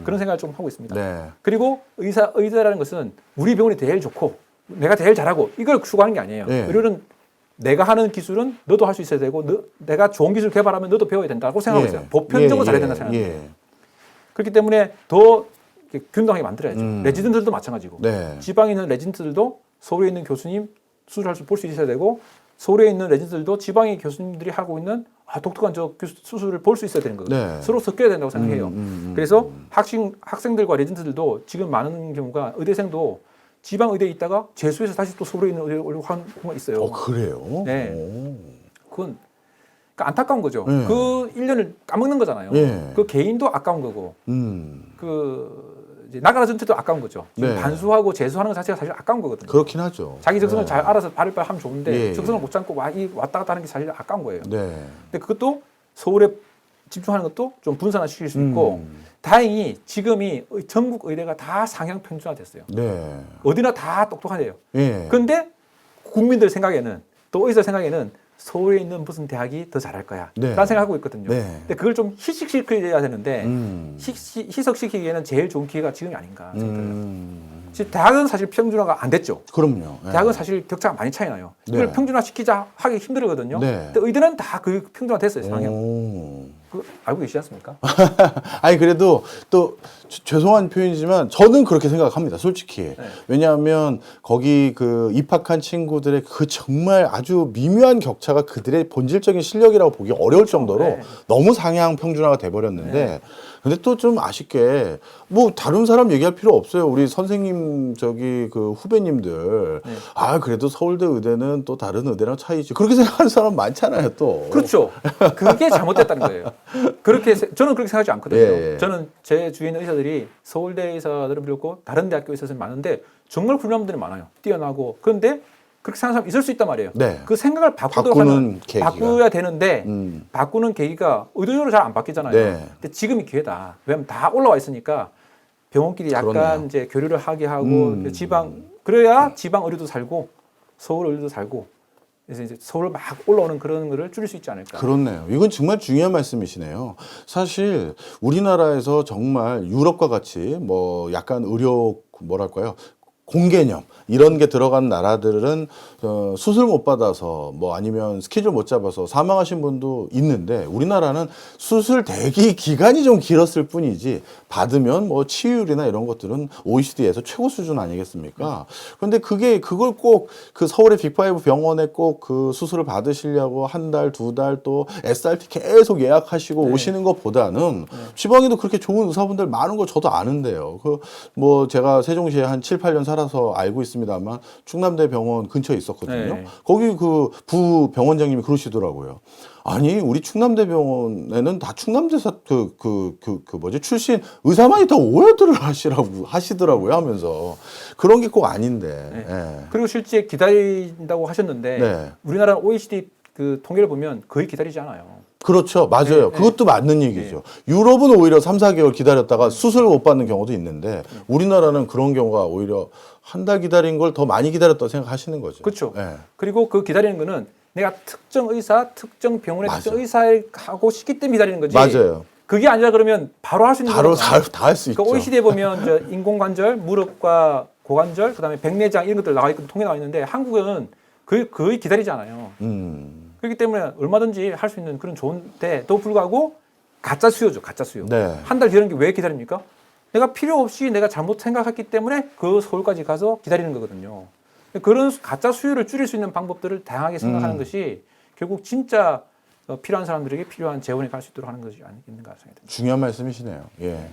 그런 생각을 좀 하고 있습니다. 네. 그리고 의사라는 것은 우리 병원이 제일 좋고 내가 제일 잘하고 이걸 추구하는 게 아니에요. 네. 의료는 내가 하는 기술은 너도 할 수 있어야 되고 내가 좋은 기술 개발하면 너도 배워야 된다고 생각하고 있어요. 보편적으로 잘해야 된다 생각합니다. 예. 그렇기 때문에 더 이렇게 균등하게 만들어야죠. 레지던트들도 마찬가지고. 네. 지방에 있는 레지던트들도 서울에 있는 교수님 수술할 수 볼 수 있어야 되고 서울에 있는 레지던트들도 지방의 교수님들이 하고 있는 독특한 저 수술을 볼 수 있어야 되는 거거든요. 네. 서로 섞여야 된다고 생각해요. 그래서 학생들과 레지던트들도 지금 많은 경우가 의대생도 지방 의대에 있다가 재수해서 다시 또 서울에 있는 의대로 오려고 하는 경우가 있어요. 그래요? 네. 오. 그건 그러니까 안타까운 거죠. 네. 그 1년을 까먹는 거잖아요. 네. 그 개인도 아까운 거고 그 이제 나가라 전체도 아까운 거죠. 지금 네. 반수하고 재수하는 것 자체가 사실 아까운 거거든요. 그렇긴 하죠. 자기 적성을 네. 잘 알아서 발을 하면 좋은데 예. 적성을 못 잡고 왔다 갔다 하는 게 사실 아까운 거예요. 네. 근데 그것도 서울에 집중하는 것도 좀 분산화 시킬 수 있고 다행히 지금이 전국 의대가 다 상향 평준화 됐어요. 네. 어디나 다 똑똑하대요. 예. 근데 국민들 생각에는 또 의사 생각에는 서울에 있는 무슨 대학이 더 잘할 거야. 네. 라는 생각하고 있거든요. 네. 근데 그걸 좀 희석시켜야 되는데 네. 희석시키기에는 제일 좋은 기회가 지금이 아닌가 생각해요. 지금 대학은 사실 평준화가 안 됐죠. 그럼요. 예. 대학은 사실 격차가 많이 차이 나요. 이걸 네. 평준화시키자 하기 힘들거든요. 네. 근데 의대는 다 그 평준화 됐어요. 상향. 오. 알고 계시지 않습니까? 아니 그래도 또 죄송한 표현이지만 저는 그렇게 생각합니다. 솔직히. 네. 왜냐하면 거기 그 입학한 친구들의 그 정말 아주 미묘한 격차가 그들의 본질적인 실력이라고 보기 어려울 정도로 네. 너무 상향 평준화가 돼 버렸는데 네. 근데 또 좀 아쉽게 뭐 다른 사람 얘기할 필요 없어요. 우리 선생님 저기 그 후배님들 네. 그래도 서울대 의대는 또 다른 의대랑 차이지. 그렇게 생각하는 사람 많잖아요, 또. 그렇죠. 그게 잘못됐다는 거예요. 저는 그렇게 생각하지 않거든요. 예. 저는 제 주위에 있는 의사들이 서울대 의사들은 비롯고 다른 대학교 의사들이 많은데 정말 훌륭한 분들이 많아요. 뛰어나고. 그런데 그렇게 생각하는 사람 있을 수 있단 말이에요. 네. 그 생각을 바꾸도록 바꾸는 하면 계기가. 바꾸어야 되는데 바꾸는 계기가 의도적으로 잘 안 바뀌잖아요. 네. 근데 지금이 기회다. 왜냐하면 다 올라와 있으니까 병원끼리 약간 그렇네요. 이제 교류를 하게 하고 그래야 지방 의료도 살고 서울 의료도 살고 그래서 이제 서울 막 올라오는 그런 거를 줄일 수 있지 않을까. 그렇네요. 이건 정말 중요한 말씀이시네요. 사실 우리나라에서 정말 유럽과 같이 뭐 약간 의료 뭐랄까요? 공개념 이런 게 들어간 나라들은 수술 못 받아서 뭐 아니면 스케줄 못 잡아서 사망하신 분도 있는데 우리나라는 수술 대기 기간이 좀 길었을 뿐이지 받으면 뭐 치유율이나 이런 것들은 OECD에서 최고 수준 아니겠습니까? 그런데 그걸 꼭 그 서울의 빅5 병원에 꼭 그 수술을 받으시려고 한 달, 두 달 또 SRT 계속 예약하시고 네. 오시는 것보다는 지방에도 그렇게 좋은 의사분들 많은 거 저도 아는데요. 그 뭐 제가 세종시에 한 7, 8년 살아서 알고 있습니다만 충남대 병원 근처에 있었거든요. 네. 거기 그 부 병원장님이 그러시더라고요. 아니 우리 충남대 병원에는 다 충남대사 뭐지 출신 의사만이 더 오해들을 하시더라고요 하면서 그런 게 꼭 아닌데. 네. 예. 그리고 실제 기다린다고 하셨는데 네. 우리나라 OECD 그 통계를 보면 거의 기다리지 않아요. 그렇죠. 맞아요. 네, 그것도 맞는 얘기죠. 유럽은 오히려 3, 4개월 기다렸다가 수술 못 받는 경우도 있는데 우리나라는 그런 경우가 오히려 한 달 기다린 걸 더 많이 기다렸다고 생각하시는 거죠. 그렇죠. 네. 그리고 그 기다리는 거는 내가 특정 의사, 특정 병원의 맞아. 특정 의사에 하고 싶기 때문에 기다리는 거지. 맞아요. 그게 아니라 그러면 바로 할 수 있는 바로 거잖아요. 다 할 수 있죠. 그러니까 OECD에 보면 저 인공관절, 무릎과 고관절, 그다음에 백내장 이런 것들 나와 있고 통계 나와 있는데 한국은 거의 기다리지 않아요. 그렇기 때문에 얼마든지 할 수 있는 그런 좋은데도 불구하고 가짜 수요죠, 가짜 수요. 네. 한 달 기다리는 게 왜 기다립니까? 내가 필요 없이 내가 잘못 생각했기 때문에 그 서울까지 가서 기다리는 거거든요. 그런 가짜 수요를 줄일 수 있는 방법들을 다양하게 생각하는 것이 결국 진짜 필요한 사람들에게 필요한 재원이 갈 수 있도록 하는 것이 아니겠는가 생각이 듭니다. 중요한 말씀이시네요. 예.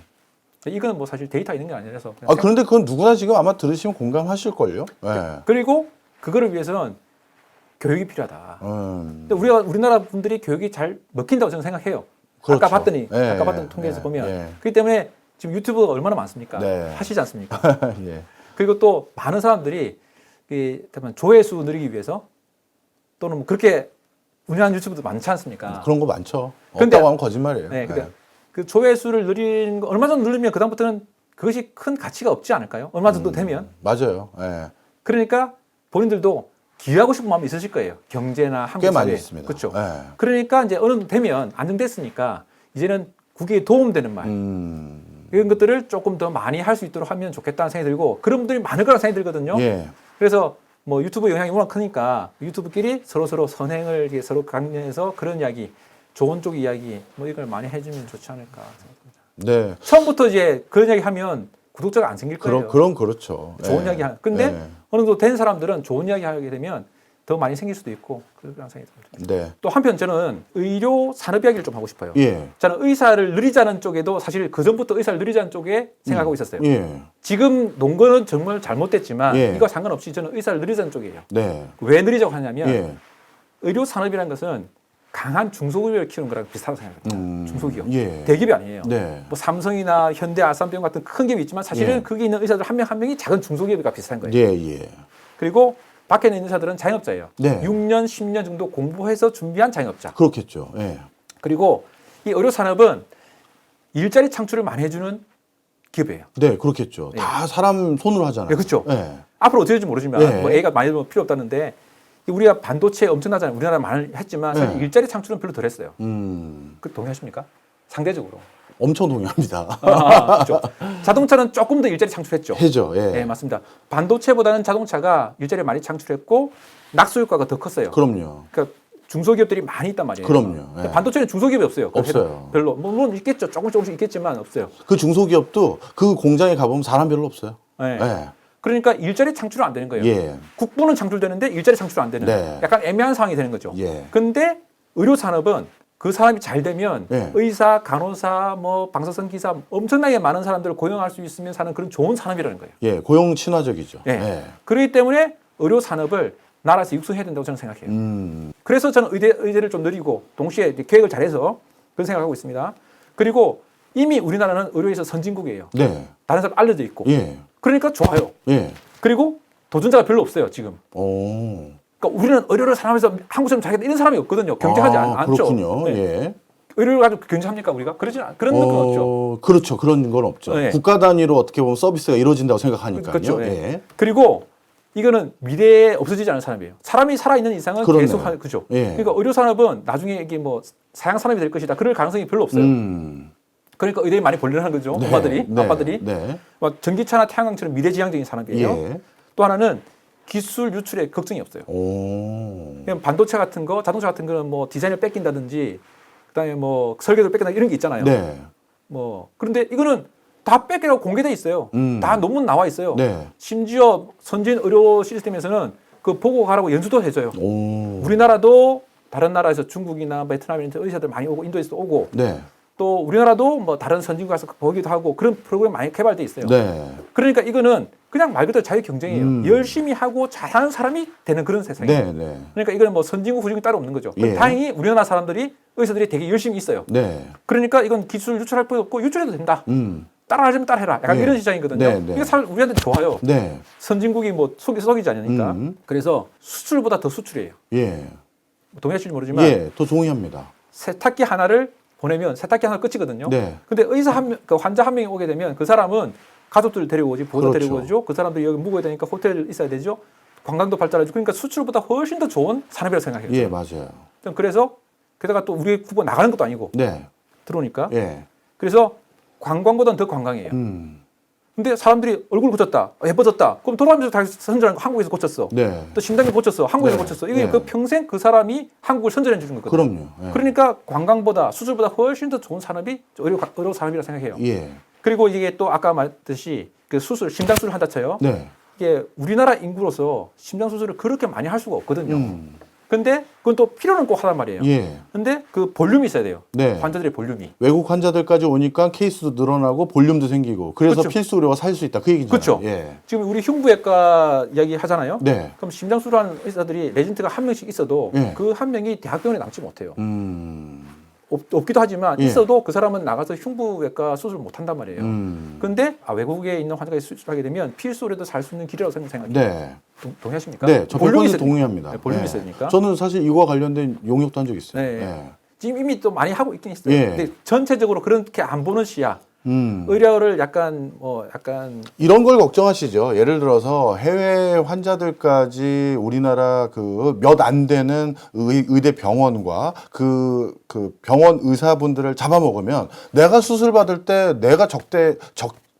이건 뭐 사실 데이터 있는 게 아니라서. 그런데 그건 누구나 지금 아마 들으시면 공감하실걸요. 예. 그리고 그거를 위해서는 교육이 필요하다. 근데 우리나라 분들이 교육이 잘 먹힌다고 저는 생각해요. 그렇죠. 아까 봤던 예, 통계에서 예, 보면. 예. 그렇기 때문에 지금 유튜브가 얼마나 많습니까? 네. 하시지 않습니까? 예. 그리고 또 많은 사람들이 조회수 늘리기 위해서 또는 뭐 그렇게 운영하는 유튜브도 많지 않습니까? 그런 거 많죠. 근데- 없다고 하면 거짓말이에요. 네, 근데 예. 그 조회수를 늘리는 거 얼마 정도 늘리면 그다음부터는 그것이 큰 가치가 없지 않을까요? 얼마 정도 되면. 맞아요. 예. 그러니까 본인들도 기여하고 싶은 마음이 있으실 거예요. 경제나 한국 꽤 많이 사회에. 있습니다. 그렇죠. 예. 그러니까 이제 어느 정도 되면 안정됐으니까 이제는 국익에 도움되는 말 이런 것들을 조금 더 많이 할 수 있도록 하면 좋겠다는 생각이 들고 그런 분들이 많을 거라고 생각이 들거든요. 예. 그래서 뭐 유튜브 영향이 워낙 크니까 유튜브끼리 서로 선행을 이렇게 서로 강연해서 그런 이야기, 좋은 쪽 이야기 뭐 이걸 많이 해주면 좋지 않을까 생각합니다. 네. 처음부터 이제 그런 이야기 하면 구독자가 안 생길 거예요. 그럼 그렇죠. 좋은 예. 이야기 하는. 근데 예. 어느 정도 된 사람들은 좋은 이야기 하게 되면 더 많이 생길 수도 있고 그런 생각이 듭니다. 네. 또 한편 저는 의료 산업 이야기를 좀 하고 싶어요. 예. 저는 의사를 늘리자는 쪽에도 사실 그 전부터 의사를 늘리자는 쪽에 생각하고 있었어요. 예. 지금 논거는 정말 잘못됐지만 예. 이거 상관없이 저는 의사를 늘리자는 쪽이에요. 네. 왜 늘리자고 하냐면 예. 의료 산업이라는 것은 강한 중소기업을 키우는 거랑 비슷하다고 생각합니다. 중소기업. 예. 대기업이 아니에요. 네. 뭐 삼성이나 현대, 아산병 같은 큰 기업이 있지만 사실은 예. 거기 있는 의사들 한 명 한 명이 작은 중소기업과 비슷한 거예요. 예, 예. 그리고 밖에 있는 의사들은 자영업자예요. 네. 6년, 10년 정도 공부해서 준비한 자영업자. 그렇겠죠. 예. 그리고 이 의료 산업은 일자리 창출을 많이 해주는 기업이에요. 네, 그렇겠죠. 예. 다 사람 손으로 하잖아요. 네, 그렇죠. 예. 앞으로 어떻게 될지 모르지만 예. 뭐 A가 많이 들면 필요 없다는데 우리가 반도체 엄청나잖아요. 우리나라 많이 했지만 사실 예. 일자리 창출은 별로 덜 했어요. 음. 그 동의하십니까? 상대적으로. 엄청 동의합니다. 그렇죠. 자동차는 조금 더 일자리 창출했죠. 해죠. 예. 네, 맞습니다. 반도체보다는 자동차가 일자리 많이 창출했고 낙수 효과가 더 컸어요. 그럼요. 그러니까 중소기업들이 많이 있단 말이에요. 그럼요. 예. 반도체는 중소기업이 없어요. 없어요. 별로. 물론 있겠죠. 조금씩 있겠지만 없어요. 그 중소기업도 그 공장에 가보면 사람 별로 없어요. 네. 예. 그러니까 일자리 창출은 안 되는 거예요. 예. 국부는 창출되는데 일자리 창출은 안 되는 네. 약간 애매한 상황이 되는 거죠. 예. 근데 의료 산업은 그 사람이 잘 되면 예. 의사, 간호사, 뭐 방사선 기사 엄청나게 많은 사람들을 고용할 수 있으면 사는 그런 좋은 산업이라는 거예요. 예. 고용 친화적이죠. 예. 예. 그렇기 때문에 의료 산업을 나라에서 육성해야 된다고 저는 생각해요. 그래서 저는 의대를 좀 늘리고 동시에 이제 계획을 잘해서 그런 생각하고 있습니다. 그리고 이미 우리나라는 의료에서 선진국이에요. 네. 다른 사람 알려져 있고. 예. 그러니까 좋아요. 예. 그리고 도전자가 별로 없어요, 지금. 오. 그러니까 우리는 의료를 사람에서 한국처럼 잘하겠다 이런 사람이 없거든요. 경쟁하지 않죠. 그렇군요. 네. 예. 의료를 가지고 경쟁합니까 우리가? 그런 느낌 없죠. 그렇죠. 그런 건 없죠. 네. 국가 단위로 어떻게 보면 서비스가 이루어진다고 생각하니까요. 그렇죠. 예. 그리고 이거는 미래에 없어지지 않은 사람이에요. 사람이 살아 있는 이상은 그렇네요. 계속 그죠. 예. 그러니까 의료 산업은 나중에 이게 뭐 사양 산업이 될 것이다. 그럴 가능성이 별로 없어요. 그러니까 의대에 많이 벌려는 거죠. 네. 엄마들이, 네. 아빠들이. 네. 막 전기차나 태양광처럼 미래지향적인 산업이에요. 예. 또 하나는 기술 유출에 걱정이 없어요. 오. 그냥 반도체 같은 거, 자동차 같은 거는 뭐 디자인을 뺏긴다든지, 그다음에 뭐 설계도를 뺏긴다 이런 게 있잖아요. 네. 뭐 그런데 이거는 다 뺏기라고 공개돼 있어요. 다 논문 나와 있어요. 네. 심지어 선진 의료 시스템에서는 그 보고 가라고 연수도 해줘요. 오. 우리나라도 다른 나라에서 중국이나 베트남이나 의사들 많이 오고 인도에서도 오고 네. 또 우리나라도 뭐 다른 선진국 가서 보기도 하고 그런 프로그램 많이 개발돼 있어요. 네. 그러니까 이거는 그냥 말 그대로 자유 경쟁이에요. 열심히 하고 잘하는 사람이 되는 그런 세상이에요. 네. 네. 그러니까 이거는 뭐 선진국 후진국 따로 없는 거죠. 예. 다행히 우리나라 사람들이 의사들이 되게 열심히 있어요. 네. 그러니까 이건 기술 유출할 필요 없고 유출해도 된다. 음. 따라하려면 따라해라. 약간 네. 이런 시장이거든요. 네, 네. 이게 사실 우리한테 좋아요. 네. 선진국이 뭐 속이지 않으니까. 음. 그래서 수출보다 더 수출이에요. 예. 동의하실지 모르지만 예. 더 동의합니다. 세탁기 하나를 보내면 세탁기 하나 끝이거든요. 네. 근데 의사 그 환자 한 명이 오게 되면 그 사람은 가족들 데리고 오지, 보호자 그렇죠. 데리고 오죠. 그 사람들이 여기 묵어야 되니까 호텔 있어야 되죠. 관광도 발달하죠. 그러니까 수출보다 훨씬 더 좋은 산업이라고 생각해요. 예, 맞아요. 그래서 게다가 또 우리 후보 나가는 것도 아니고 네. 들어오니까. 예. 그래서 관광보다는 더 관광이에요. 근데 사람들이 얼굴 고쳤다, 예뻐졌다. 그럼 돌아가면서 다시 선전하는 거 한국에서 고쳤어. 네. 또 심장이 고쳤어, 한국에서 네. 고쳤어. 이게 네. 그 평생 그 사람이 한국을 선전해 주는 거거든요. 그럼요. 예. 그러니까 관광보다 수출보다 훨씬 더 좋은 산업이 의료 산업이라고 생각해요. 예. 그리고 이게 또 아까 말했듯이 그 수술, 심장 수술 한다 쳐요. 네. 이게 우리나라 인구로서 심장 수술을 그렇게 많이 할 수가 없거든요. 근데 그건 또 필요는 꼭 하단 말이에요. 예. 근데 그 볼륨이 있어야 돼요. 네. 환자들의 볼륨이. 외국 환자들까지 오니까 케이스도 늘어나고 볼륨도 생기고 그래서 그렇죠. 필수 의료가 살 수 있다 그 얘기잖아요. 그렇죠. 예. 지금 우리 흉부외과 이야기 하잖아요. 네. 그럼 심장 수술하는 의사들이 레지던트가 한 명씩 있어도 예. 그 한 명이 대학병원에 남지 못해요. 음. 없기도 하지만 예. 있어도 그 사람은 나가서 흉부외과 수술 못 한단 말이에요. 음. 근데 외국에 있는 환자가 수술하게 되면 필수 의료도 살 수 있는 길이라고 생각해요. 네. 동의하십니까? 네, 저 볼륨이 100% 있으니까. 동의합니다. 네, 볼륨이 예. 있으니까. 저는 사실 이거와 관련된 용역도 한 적 있어요. 네. 예. 지금 이미 또 많이 하고 있긴 있어요. 예. 근데 전체적으로 그렇게 안 보는 시야, 의료를 약간 이런 걸 걱정하시죠. 예를 들어서 해외 환자들까지 우리나라 그 몇 안 되는 의대 병원과 그 병원 의사분들을 잡아먹으면 내가 수술 받을 때 내가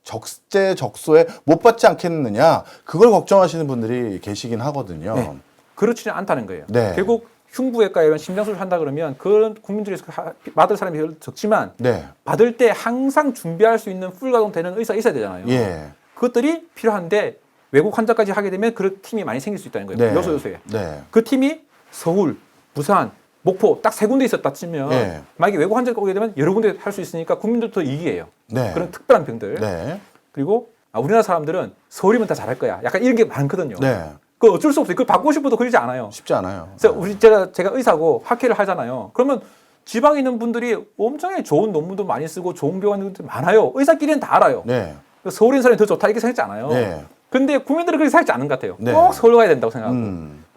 적재적소에 못 받지 않겠느냐 그걸 걱정하시는 분들이 계시긴 하거든요. 네. 그렇지는 않다는 거예요. 네. 결국 흉부외과에 이런 심장수술 한다 그러면 그런 국민들에서 받을 사람이 별로 적지만 네. 받을 때 항상 준비할 수 있는 풀가동되는 의사가 있어야 되잖아요. 예. 그것들이 필요한데 외국 환자까지 하게 되면 그런 팀이 많이 생길 수 있다는 거예요. 네. 요소에. 네. 그 팀이 서울, 부산, 목포 딱 세 군데 있었다 치면 네. 만약에 외국 환자가 오게 되면 여러 군데 할 수 있으니까 국민들도 이기예요. 네. 그런 특별한 병들. 네. 그리고 우리나라 사람들은 서울이면 다 잘할 거야. 약간 이런 게 많거든요. 네. 그 어쩔 수 없어요. 그걸 바꾸고 싶어도 그러지 않아요. 쉽지 않아요. 그래서 제가 의사고 학회를 하잖아요. 그러면 지방에 있는 분들이 엄청나게 좋은 논문도 많이 쓰고 좋은 병원들도 많아요. 의사끼리는 다 알아요. 네. 서울 인사람이 더 좋다 이렇게 생각하지 않아요. 네. 근데 국민들은 그렇게 생각하지 않는 것 같아요. 네. 꼭 서울 가야 된다고 생각하고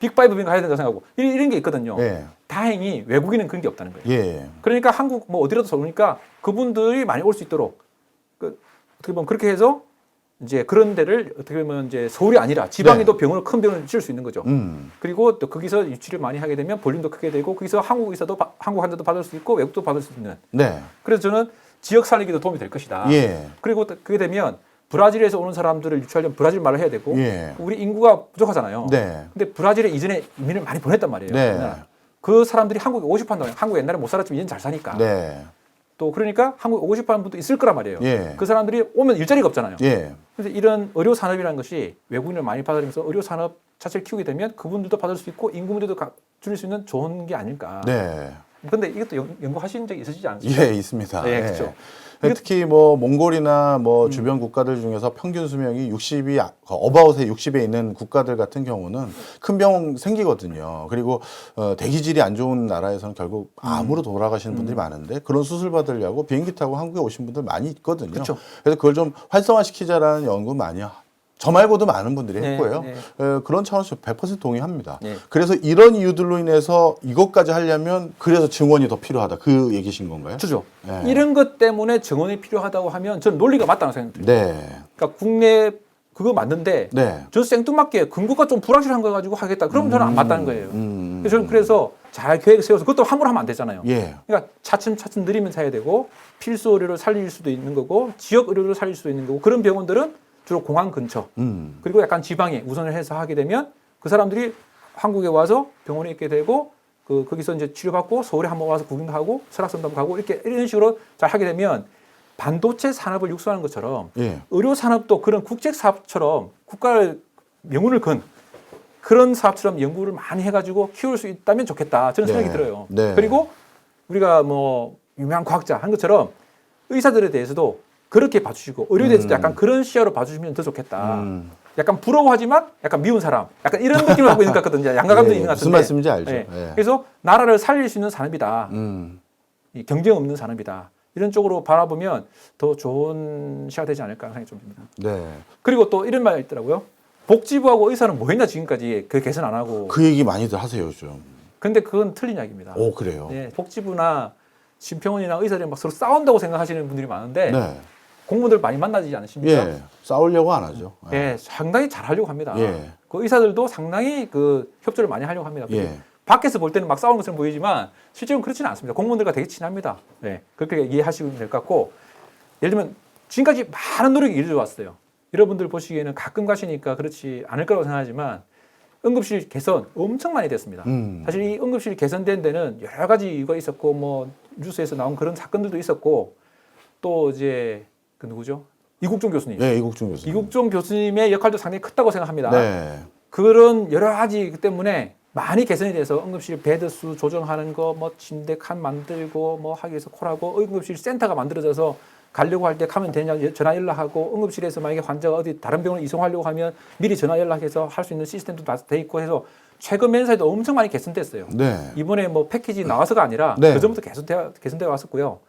빅5 가야 된다고 생각하고 이런 게 있거든요. 네. 다행히 외국인은 그런 게 없다는 거예요. 예. 그러니까 한국 뭐 어디라도 서울니까 그분들이 많이 올 수 있도록 어떻게 보면 그렇게 해서 이제 그런 데를 어떻게 보면 이제 서울이 아니라 지방에도 병원을 큰 병원을 지을 수 있는 거죠. 그리고 또 거기서 유치를 많이 하게 되면 볼륨도 크게 되고 거기서 한국 의사도 한국 환자도 받을 수 있고 외국도 받을 수 있는. 네. 그래서 저는 지역 살리기도 도움이 될 것이다. 예. 그리고 또 그게 되면 브라질에서 오는 사람들을 유치하려면 브라질 말을 해야 되고 예. 우리 인구가 부족하잖아요. 네. 근데 브라질에 이전에 이민을 많이 보냈단 말이에요. 네. 그 사람들이 한국에 오고 싶어 한다고 해요. 한국 옛날에 못 살았지만 이제는 잘 사니까. 네. 또 그러니까 한국에 오고 싶어 하는 분도 있을 거란 말이에요. 예. 그 사람들이 오면 일자리가 없잖아요. 예. 그래서 이런 의료 산업이라는 것이 외국인을 많이 받아들이면서 의료 산업 자체를 키우게 되면 그분들도 받을 수 있고 임금 문제도 줄일 수 있는 좋은 게 아닐까. 네. 근데 이것도 연구하신 적이 있으시지 않습니까? 예, 있습니다. 네, 그렇죠. 특히 뭐 몽골이나 뭐 주변 국가들 중에서 평균 수명이 60이 어바웃에 60에 있는 국가들 같은 경우는 큰 병 생기거든요. 그리고 대기질이 안 좋은 나라에서는 결국 암으로 돌아가시는 분들이 많은데 그런 수술 받으려고 비행기 타고 한국에 오신 분들 많이 있거든요. 그렇죠. 그래서 그걸 좀 활성화시키자라는 연구 많이 저 말고도 많은 분들이 네, 했고요. 네. 그런 차원에서 100% 동의합니다. 네. 그래서 이런 이유들로 인해서 이것까지 하려면 그래서 증원이 더 필요하다. 그 얘기신 건가요? 그죠. 네. 이런 것 때문에 증언이 필요하다고 하면 저는 논리가 맞다고 생각해요. 네. 그러니까 국내 그거 맞는데 네. 저 생뚱맞게 근거가 좀 불확실한 거 가지고 하겠다. 그러면 저는 안 맞다는 거예요. 그래서 저는 그래서 잘 계획 세워서 그것도 함부로 하면 안 되잖아요. 예. 그러니까 차츰차츰 느리면서 해야 되고 필수 의료를 살릴 수도 있는 거고 지역 의료를 살릴 수도 있는 거고 그런 병원들은 주로 공항 근처 그리고 약간 지방에 우선을 해서 하게 되면 그 사람들이 한국에 와서 병원에 있게 되고 거기서 이제 치료받고 서울에 한번 와서 구경도 하고 설악산도 한번 가고 이런 식으로 잘 하게 되면 반도체 산업을 육성하는 것처럼 예. 의료 산업도 그런 국책 사업처럼 국가를 명운을 건 그런 사업처럼 연구를 많이 해가지고 키울 수 있다면 좋겠다. 저는 생각이 들어요. 네. 그리고 우리가 뭐 유명한 과학자 한 것처럼 의사들에 대해서도 그렇게 봐주시고 의료에 대해서도 약간 그런 시야로 봐주시면 더 좋겠다. 약간 부러워하지만 약간 미운 사람, 약간 이런 느낌을 갖고 있는 것 같거든요. 양가감도 있는 것 같은데. 무슨 말씀인지 알죠. 네. 예. 그래서 나라를 살릴 수 있는 산업이다. 이 경쟁 없는 산업이다. 이런 쪽으로 바라보면 더 좋은 시야가 되지 않을까 생각이 좀 듭니다. 네. 그리고 또 이런 말이 있더라고요. 복지부하고 의사는 뭐 했나 지금까지 그 개선 안 하고. 그 얘기 많이들 하세요, 요즘. 근데 그건 틀린 이야기입니다. 오, 그래요. 네, 복지부나 심평원이나 의사들이 막 서로 싸운다고 생각하시는 분들이 많은데 네. 공무원들 많이 만나지 않으십니까? 예. 싸우려고 안 하죠. 예, 상당히 잘하려고 합니다. 예. 그 의사들도 상당히 그 협조를 많이 하려고 합니다. 예. 밖에서 볼 때는 막 싸우는 것처럼 보이지만 실제로는 그렇지는 않습니다. 공무원들과 되게 친합니다. 네, 그렇게 이해하시면 될 것 같고 예를 들면 지금까지 많은 노력이 이루어져 왔어요. 여러분들 보시기에는 가끔 가시니까 그렇지 않을 거라고 생각하지만 응급실 개선 엄청 많이 됐습니다. 사실 이 응급실 개선된 데는 여러 가지 이유가 있었고 뭐 뉴스에서 나온 그런 사건들도 있었고 또 이제 그 누구죠? 이국종 교수님. 네, 이국종 교수님. 이국종 교수님의 역할도 상당히 컸다고 생각합니다. 네. 그런 여러 가지 때문에 많이 개선이 돼서 응급실 베드 수 조정하는 거, 뭐 침대 칸 만들고 뭐 하기 위해서 콜하고 응급실 센터가 만들어져서 가려고 할 때 가면 되냐 전화 연락하고 응급실에서 만약에 환자가 어디 다른 병원에 이송하려고 하면 미리 전화 연락해서 할 수 있는 시스템도 다 돼 있고 해서 최근 면사에도 엄청 많이 개선됐어요. 네. 이번에 뭐 패키지 나와서가 아니라 네. 그 전부터 개선되어 왔었고요.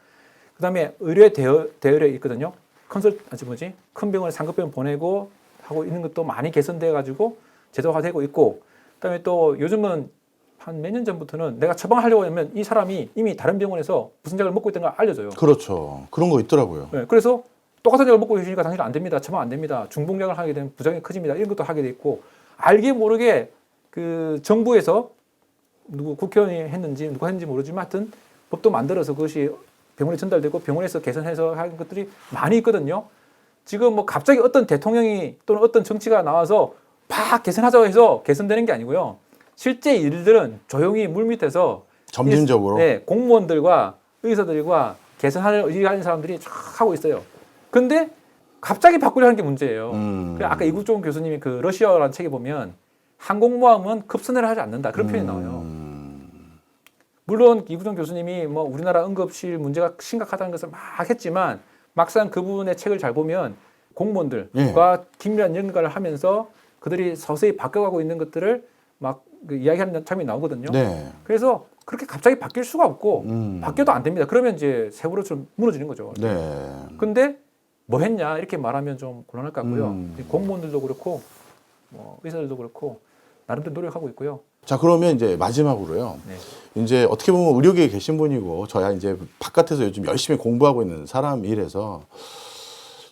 그다음에 의료에 대여에 있거든요. 큰 병원에 상급병원 보내고 하고 있는 것도 많이 개선돼 가지고 제도화되고 있고, 그다음에 또 요즘은 한 몇 년 전부터는 내가 처방하려고 하면 이 사람이 이미 다른 병원에서 무슨 약을 먹고 있다는 걸 알려줘요. 그렇죠. 그런 거 있더라고요. 네, 그래서 똑같은 약을 먹고 계시니까 당신은 안 됩니다. 처방 안 됩니다. 중복약을 하게 되면 부작용이 커집니다. 이런 것도 하게 돼 있고, 알게 모르게 그 정부에서 누구 국회의원이 했는지 누가 했는지 모르지만 하여튼 법도 만들어서 그것이 병원에 전달되고 병원에서 개선해서 하는 것들이 많이 있거든요. 지금 뭐 갑자기 어떤 대통령이 또는 어떤 정치가 나와서 팍 개선하자고 해서 개선되는 게 아니고요. 실제 일들은 조용히 물밑에서 점진적으로. 네, 공무원들과 의사들과 개선하는 의지가 있는 사람들이 쫙 하고 있어요. 근데 갑자기 바꾸려 하는 게 문제예요. 그래서 아까 이국종 교수님이 그 러시아라는 책에 보면 항공모함은 급선회를 하지 않는다. 그런 표현이 나와요. 물론 이국종 교수님이 뭐 우리나라 응급실 문제가 심각하다는 것을 막 했지만 막상 그분의 책을 잘 보면 공무원들과 긴밀한 연관을 하면서 그들이 서서히 바뀌어가고 있는 것들을 막 그 이야기하는 장면이 나오거든요. 네. 그래서 그렇게 갑자기 바뀔 수가 없고 바뀌어도 안 됩니다. 그러면 이제 세월호처럼 무너지는 거죠. 네. 근데 뭐 했냐 이렇게 말하면 좀 곤란할 것 같고요. 공무원들도 그렇고 뭐 의사들도 그렇고 나름대로 노력하고 있고요. 자, 그러면 이제 마지막으로요. 네. 이제 어떻게 보면 의료계에 계신 분이고 저야 이제 바깥에서 요즘 열심히 공부하고 있는 사람이라서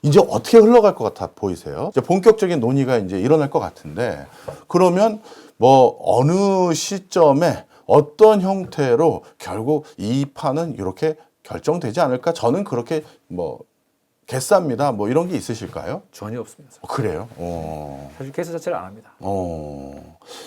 이제 어떻게 흘러갈 것 같아 보이세요? 이제 본격적인 논의가 이제 일어날 것 같은데, 그러면 뭐 어느 시점에 어떤 형태로 결국 이 판은 이렇게 결정되지 않을까? 저는 그렇게 뭐 개쌉니다. 뭐 이런 게 있으실까요? 전혀 없습니다. 그래요? 사실 개수 자체를 안 합니다.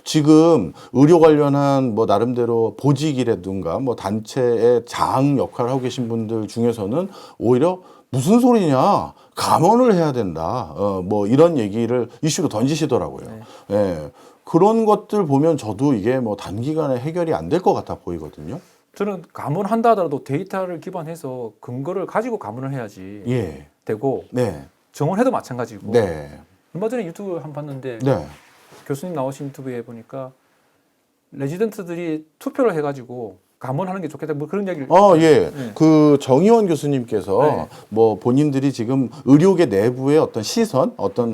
지금 의료 관련한 뭐 나름대로 보직이라든가 뭐 단체의 장 역할을 하고 계신 분들 중에서는 오히려 무슨 소리냐, 감원을 해야 된다, 뭐 이런 얘기를 이슈로 던지시더라고요. 네. 예. 그런 것들 보면 저도 이게 뭐 단기간에 해결이 안 될 것 같아 보이거든요. 저는 감원한다 하더라도 데이터를 기반해서 근거를 가지고 감원을 해야지 예. 되고, 네. 정원해도 마찬가지고. 네. 얼마 전에 유튜브 한 번 봤는데 네. 교수님 나오신 유튜브에 보니까 레지던트들이 투표를 해가지고 감원하는 게 좋겠다 뭐 그런 얘기를 예. 네. 그 정의원 교수님께서 네. 뭐 본인들이 지금 의료계 내부의 어떤 시선, 어떤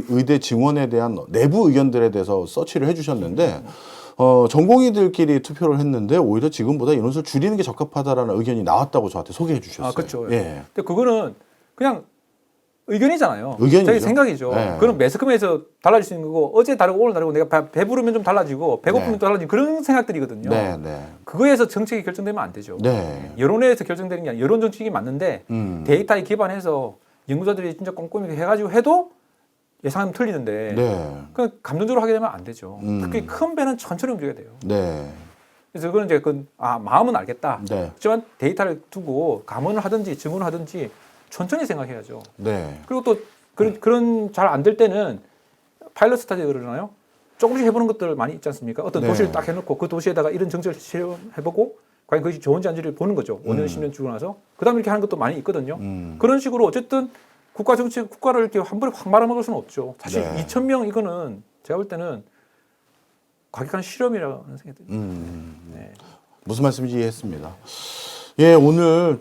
의대 증원에 대한 내부 의견들에 대해서 서치를 해주셨는데, 전공의들끼리 투표를 했는데 오히려 지금보다 인원수를 줄이는 게 적합하다라는 의견이 나왔다고 저한테 소개해 주셨어요. 아, 그렇죠. 예. 근데 그거는 그냥 의견이잖아요. 의견이죠. 자기 생각이죠. 네. 그건 매스컴에서 달라질 수 있는 거고, 어제 다르고 오늘 다르고, 내가 배부르면 좀 달라지고 배고프면 네. 또 달라지고 그런 생각들이거든요. 네, 네. 그거에서 정책이 결정되면 안 되죠. 네. 여론에서 결정되는 게 아니라 여론 정책이 맞는데 데이터에 기반해서 연구자들이 진짜 꼼꼼히 해가지고 해도 예상하면 틀리는데 네. 그 감정적으로 하게 되면 안 되죠. 특히 큰 배는 천천히 움직여야 돼요. 네. 그래서 그건 이제 마음은 알겠다. 네. 하지만 데이터를 두고 감언을 하든지 증언을 하든지 천천히 생각해야죠. 네. 그리고 또 그런 잘 안 될 때는 파일럿 스타디 그러잖아요. 조금씩 해보는 것들 많이 있지 않습니까? 어떤 네. 도시를 딱 해놓고 그 도시에다가 이런 정책을 실험해보고 과연 그것이 좋은지 아닌지를 보는 거죠. 5년, 10년 주고 나서. 그 다음에 이렇게 하는 것도 많이 있거든요. 그런 식으로 어쨌든 국가 정책, 국가를 이렇게 한 번에 확 말아먹을 수는 없죠. 사실 네. 2,000명 이거는 제가 볼 때는 과격한 실험이라는 생각이 듭니다. 네. 무슨 말씀인지 이해했습니다. 예, 오늘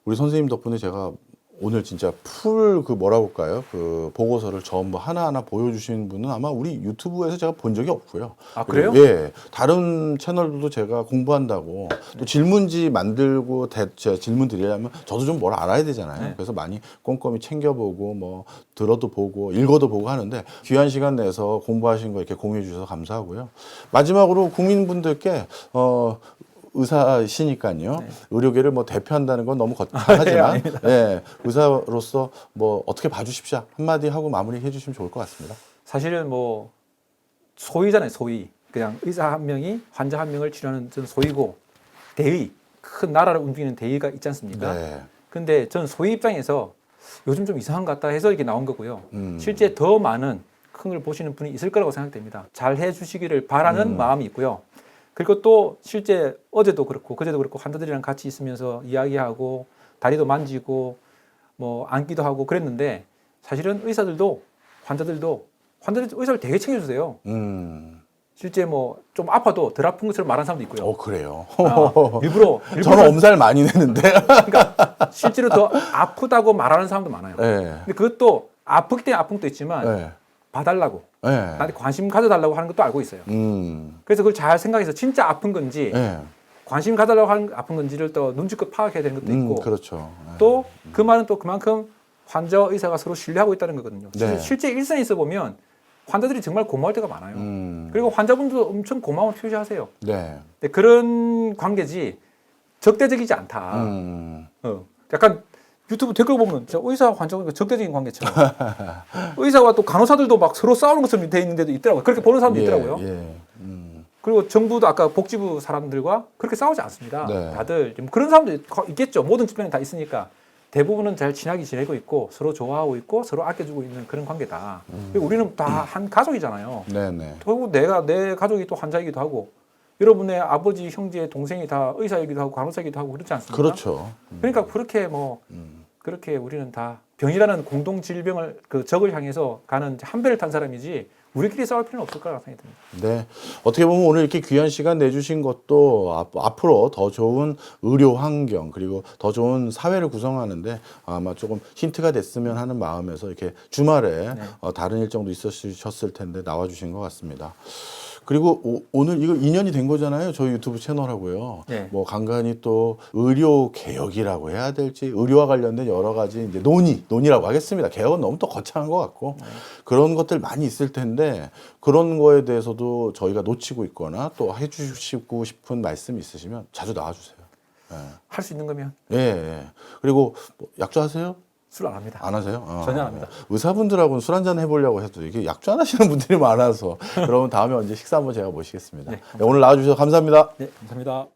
우리 선생님 덕분에 제가 오늘 진짜 풀 뭐라고 할까요? 그 보고서를 전부 하나하나 보여주신 분은 아마 우리 유튜브에서 제가 본 적이 없고요. 아, 그래요? 예. 다른 채널들도 제가 공부한다고 또 질문지 만들고 제가 질문 드리려면 저도 좀 뭘 알아야 되잖아요. 네. 그래서 많이 꼼꼼히 챙겨보고 뭐 들어도 보고 읽어도 보고 하는데 귀한 시간 내서 공부하신 거 이렇게 공유해 주셔서 감사하고요. 마지막으로 국민분들께 의사시니까요. 네. 의료계를 뭐 대표한다는 건 너무 거창하지만, 아닙니다. 예, 의사로서 뭐 어떻게 봐주십시오 한마디 하고 마무리해 주시면 좋을 것 같습니다. 사실은 뭐 소위잖아요. 소위. 그냥 의사 한 명이 환자 한 명을 치료하는 전 소위고, 대의, 큰 나라를 움직이는 대의가 있지 않습니까? 네. 근데 전 소위 입장에서 요즘 좀 이상한 것 같다 해서 이게 나온 거고요. 음. 실제 더 많은 큰 걸 보시는 분이 있을 거라고 생각됩니다. 잘 해주시기를 바라는 마음이 있고요. 그리고 또 실제 어제도 그렇고 그제도 그렇고 환자들이랑 같이 있으면서 이야기하고 다리도 만지고 뭐 앉기도 하고 그랬는데 사실은 의사들도 환자들 의사를 되게 챙겨주세요. 실제 뭐 좀 아파도 덜 아픈 것처럼 말하는 사람도 있고요. 그래요. 일부러 저는 엄살 많이 내는데. 그러니까 실제로 더 아프다고 말하는 사람도 많아요. 네. 근데 그것도 아프기 때문에 아픈 것도 있지만 네. 봐달라고 네. 나한테 관심 가져달라고 하는 것도 알고 있어요. 그래서 그걸 잘 생각해서 진짜 아픈 건지 네. 관심 가져달라고 하는 아픈 건지를 또 눈치껏 파악해야 되는 것도 있고 그렇죠. 또 그 말은 또 그만큼 환자 의사가 서로 신뢰하고 있다는 거거든요. 네. 실제 일선에 있어 보면 환자들이 정말 고마울 때가 많아요. 그리고 환자분도 엄청 고마움을 표시하세요. 네. 근데 그런 관계지 적대적이지 않다. 약간 유튜브 댓글 보면 진짜 의사와 환자가 적대적인 관계처럼 의사와 또 간호사들도 막 서로 싸우는 것처럼 돼 있는데도 있더라고요. 그렇게 보는 사람도 있더라고요. 그리고 정부도 아까 복지부 사람들과 그렇게 싸우지 않습니다. 네. 다들 좀 그런 사람도 있겠죠. 모든 집단에 다 있으니까 대부분은 잘 친하게 지내고 있고 서로 좋아하고 있고 서로 아껴주고 있는 그런 관계다. 그리고 우리는 다 한 가족이잖아요. 네네. 결국 내 가족이 또 환자이기도 하고 여러분의 아버지, 형제, 동생이 다 의사이기도 하고 간호사이기도 하고 그렇지 않습니까? 그렇죠. 그러니까 그렇게 그렇게 우리는 다 병이라는 공동 질병을 그 적을 향해서 가는 한 배를 탄 사람이지 우리끼리 싸울 필요는 없을 거라고 생각이 듭니다. 네. 어떻게 보면 오늘 이렇게 귀한 시간 내주신 것도 앞으로 더 좋은 의료 환경 그리고 더 좋은 사회를 구성하는데 아마 조금 힌트가 됐으면 하는 마음에서 이렇게 주말에 다른 일정도 있으셨을 텐데 나와주신 것 같습니다. 그리고 오늘 이거 2년이 된 거잖아요. 저희 유튜브 채널하고요. 네. 뭐 간간히 또 의료 개혁이라고 해야 될지 의료와 관련된 여러 가지 이제 논의라고 하겠습니다. 개혁은 너무 또 거창한 것 같고 그런 것들 많이 있을 텐데 그런 거에 대해서도 저희가 놓치고 있거나 또 해주시고 싶은 말씀 있으시면 자주 나와주세요. 할 수 있는 거면 예. 그리고 뭐 약주 하세요? 술 안 합니다. 안 하세요? 전혀 안 합니다. 의사분들하고는 술 한잔 해보려고 해도 이게 약주 안 하시는 분들이 많아서 그러면 다음에 언제 식사 한번 제가 모시겠습니다. 네, 오늘 나와주셔서 감사합니다. 네, 감사합니다.